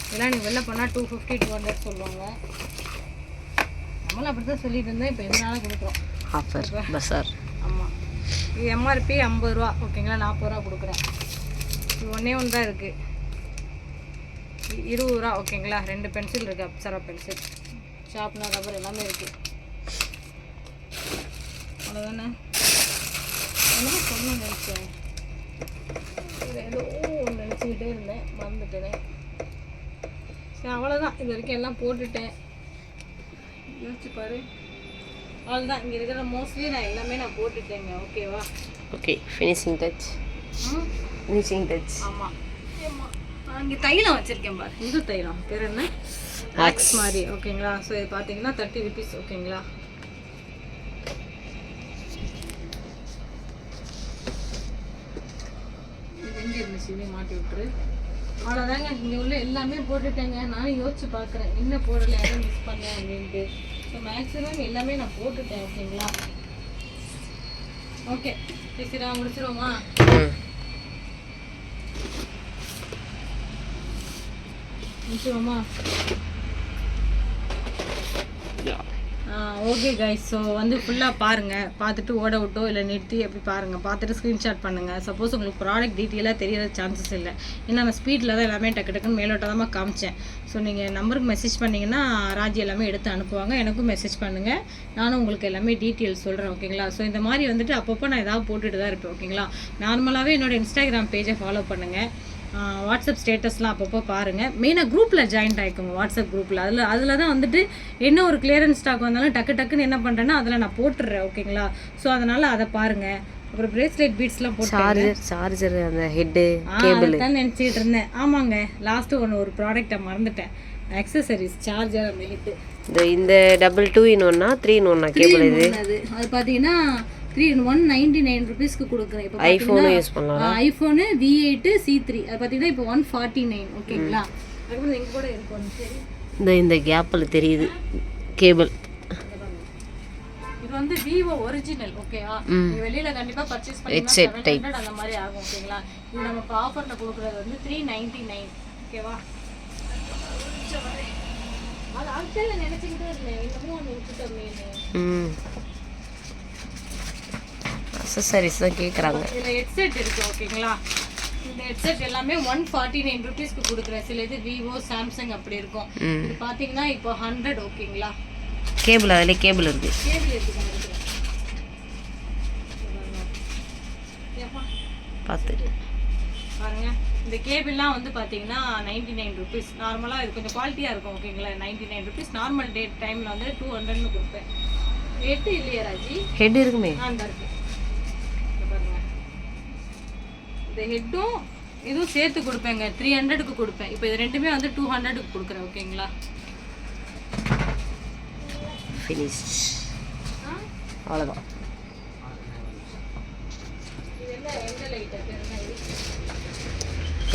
[SPEAKER 1] இதெல்லாம் நீங்கள் வெளில போனால் 250-200 சொல்லுவாங்க. நம்மளும் அப்படி தான் சொல்லிட்டு இருந்தேன். இப்போ எதனால கொடுக்குறோம்
[SPEAKER 2] ஆஃபர் பஸார்.
[SPEAKER 1] ஆமாம். இது எம்ஆர்பி 50 ரூபா ஓகேங்களா. 40 ரூபா கொடுக்குறேன். இது ஒன்றே ஒன்று தான் இருக்குது. 20 ஓகேங்களா. 2 பென்சில் இருக்குது, அப்சரா பென்சில், ஷார்ப்னர், ரப்பர் எல்லாமே இருக்குது. அவ்வளோதானே. என்ன சொன்ன நினச்சேன், ஏதோ நினச்சிக்கிட்டே இருந்தேன், மறந்துட்டேனே. சரி அவ்வளோதான், இது வரைக்கும் எல்லாம் போட்டுட்டேன். யோசிச்சு பாரு. அவ்வளோதான், இங்கே இருக்கிற மோஸ்ட்லி நான் எல்லாமே நான் போட்டுட்டேங்க. ஓகேவா.
[SPEAKER 2] Okay, finishing touch. Finishing touch.
[SPEAKER 1] ஆமாம். நான் இங்கே தைலம் வச்சுருக்கேன் பாரு. இந்த தைலம் பேர் என்ன, ஆக்ஸ் மாதிரி. ஓகேங்களா. ஸோ இது பார்த்தீங்கன்னா 30 rupees. ஓகேங்களா. இது எங்கே இருந்துச்சு, இதே மாட்டி விட்டுரு. அவ்வளோதாங்க, இங்கே உள்ள எல்லாமே போட்டுட்டேங்க. நானும் யோசிச்சு பார்க்குறேன் என்ன போடலை, எதுவும் மிஸ் பண்ணேன் அப்படின்ட்டு. ஸோ மேக்ஸிமம் எல்லாமே நான் போட்டுட்டேன். ஓகேங்களா. ஓகே பேசிடா, முடிச்சிருவோமா. முடிச்சிருவோமா. Okay guys. ஸோ வந்து ஃபுல்லாக பாருங்கள், பார்த்துட்டு ஓட விட்டோ இல்லை நிறுத்தி எப்படி பாருங்கள், பார்த்துட்டு ஸ்க்ரீன்ஷாட் பண்ணுங்கள். சப்போஸ் உங்களுக்கு ப்ராடக்ட் டீட்டெயிலாக தெரியற சான்சஸ் இல்லை, ஏன்னா நான் ஸ்பீடில் தான் எல்லாமே டக்கு டக்குன்னு மேலோட்டமாக காமிச்சேன். ஸோ நீங்கள் நம்பருக்கு மெசேஜ் பண்ணிங்கன்னா ராஜி எல்லாமே எடுத்து அனுப்புவாங்க. எனக்கும் மெசேஜ் பண்ணுங்கள், நானும் உங்களுக்கு எல்லாமே டீட்டெயில்ஸ் சொல்கிறேன். ஓகேங்களா. ஸோ இந்த மாதிரி வந்துட்டு அப்பப்போ நான் ஏதாவது போட்டுட்டு தான் இருப்பேன். ஓகேங்களா. நார்மலாகவே என்னோடய இன்ஸ்டாகிராம் பேஜை ஃபாலோ பண்ணுங்கள், வாட்ஸ்அப் ஸ்டேட்டஸ்லாம் அப்பப்போ பாருங்கள். மெயினாக குரூப்பில் ஜாயின் ஆகிக்கோங்க, வாட்ஸ்அப் குரூப்பில். அதில் தான் வந்துட்டு என்ன ஒரு கிளியரன்ஸ் ஸ்டாக் வந்தாலும் டக்குன்னு என்ன பண்ணுறேன்னா அதில் நான் போட்டுடுறேன். ஓகேங்களா. ஸோ அதனால் அதை பாருங்கள். அப்புறம் பிரேஸ்லெட் பீட்ஸ்லாம் போட்டு,
[SPEAKER 2] சார்ஜர், அந்த ஹெட்டு, கேபிள்
[SPEAKER 1] தான் நினச்சிக்கிட்டு இருந்தேன். ஆமாங்க, லாஸ்ட்டு ஒரு ப்ராடக்டை மறந்துட்டேன், அக்சசரிஸ், சார்ஜர், அந்த ஹெட்டு.
[SPEAKER 2] இந்த 2 in 1 3 in 1 கேபிள். இது
[SPEAKER 1] அது பார்த்தீங்கன்னா 3 in 1 99 rupeesக்கு கொடுக்குறேன். இப்போ
[SPEAKER 2] ஐஃபோனும் யூஸ் பண்ணலாம்.
[SPEAKER 1] ஐஃபோனு V8 C3 அது பார்த்தீங்கன்னா இப்போ 149. ஓகேங்களா. அதுக்கப்புறம் இங்கே கூட இருக்கும். சரி,
[SPEAKER 2] இந்த கேப்பில் தெரியுது கேபிள்.
[SPEAKER 1] இது வந்து விவோ ஒரிஜினல். ஓகேவா. நீ வெளியில கண்டிப்பா பர்ச்சேஸ் பண்ணீங்கன்னா 700 அந்த மாதிரி ஆகும். ஓகேங்களா. இது நமக்கு ஆஃபர்ல கொடுக்குறது வந்து 399. ஓகேவா. அது ஆல்ரெடி நினைச்சிக்கிட்டே இருந்தேன், இன்னமும் ஒன்று விட்டுட்டோமேனு.
[SPEAKER 2] அக்சசரிஸ் தான் கேட்குறாங்க.
[SPEAKER 1] இதில் ஹெட்செட் இருக்குது. ஓகேங்களா. இந்த ஹெட்செட் எல்லாமே 149 rupeesக்கு கொடுக்குறேன். சில இது விவோ, சாம்சங் அப்படி இருக்கும். இது பார்த்தீங்கன்னா இப்போ 100. ஓகேங்களா.
[SPEAKER 2] கேபிள், அதில் கேபிள் இருக்குது.
[SPEAKER 1] கேபிள் இருக்குது
[SPEAKER 2] பார்த்து
[SPEAKER 1] பாருங்க. இந்த கேபிள்லாம் வந்து பார்த்தீங்கன்னா 99 rupees. நார்மலாக இது கொஞ்சம் குவாலிட்டியாக இருக்கும். ஓகேங்களா. 99 rupees. நார்மல் டேட் டைமில் வந்து 200ன்னு கொடுப்பேன். ஹெட் இல்லையா ராஜி?
[SPEAKER 2] ஹெட் இருக்குமே.
[SPEAKER 1] அந்த இருக்கு பாருங்க. இந்த ஹெட்டும் இதுவும் சேர்த்து கொடுப்பேங்க, 300க்கு கொடுப்பேன். இப்போ இது ரெண்டுமே வந்து 200க்கு கொடுக்குறேன். ஓகேங்களா.
[SPEAKER 2] ஃபினிஷ். அவ்வளோதான்.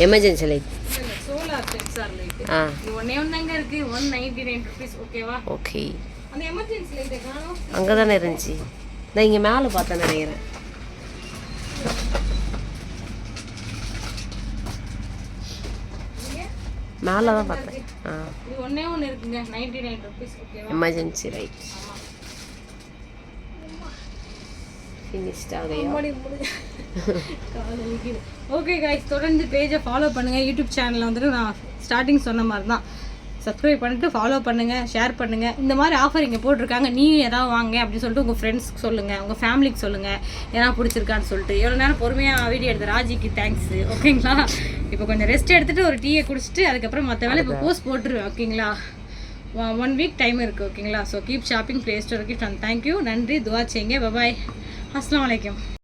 [SPEAKER 2] Emergency light,
[SPEAKER 1] solar sensor light. இது ஒண்ணே ஒண்ணாங்க இருக்கு, 199 rupees. ஓகேவா.
[SPEAKER 2] ஓகே.
[SPEAKER 1] அந்த எமர்ஜென்சி லைட் காணோம்.
[SPEAKER 2] அங்கே தானே இருந்துச்சு. நான் இங்கே மேலே பார்த்தேன் நினைக்கிறேன். மேலே தான் பார்த்தேன்.
[SPEAKER 1] இது ஒண்ணே ஒன்று இருக்குங்க, 99 rupees. ஓகேவா.
[SPEAKER 2] Emergency light. ஃபினிஷ்ட் ஆகையா.
[SPEAKER 1] ஓகே கைஸ், தொடர்ந்து பேஜை ஃபாலோ பண்ணுங்கள். யூடியூப் சேனலில் வந்துட்டு நான் ஸ்டார்டிங் சொன்ன மாதிரி தான், சப்ஸ்கிரைப் பண்ணிட்டு ஃபாலோ பண்ணுங்கள், ஷேர் பண்ணுங்கள். இந்த மாதிரி ஆஃபர் இங்கே போட்டிருக்காங்க, நீயும் எதாவது வாங்க அப்படின்னு சொல்லிட்டு உங்கள் ஃப்ரெண்ட்ஸ்க்கு சொல்லுங்கள், உங்கள் ஃபேமிலிக்கு சொல்லுங்கள், ஏன்னா பிடிச்சிருக்கான்னு சொல்லிட்டு. எவ்வளோ நேரம் பொறுமையாக வீடியோ எடுத்த ராஜிக்கு தேங்க்ஸு. ஓகேங்களா. இப்போ கொஞ்சம் ரெஸ்ட் எடுத்துகிட்டு ஒரு டீயை குடிச்சிட்டு அதுக்கப்புறம் மற்ற வேலை இப்போ போஸ்ட் போட்டுருவேன். ஓகேங்களா. 1 week டைம் இருக்குது. ஓகேங்களா. So keep shopping, play store gift. And thank you. நன்றி, துவா செய்யுங்க. பபாய், அஸ்ஸலாமு அலைக்கும்.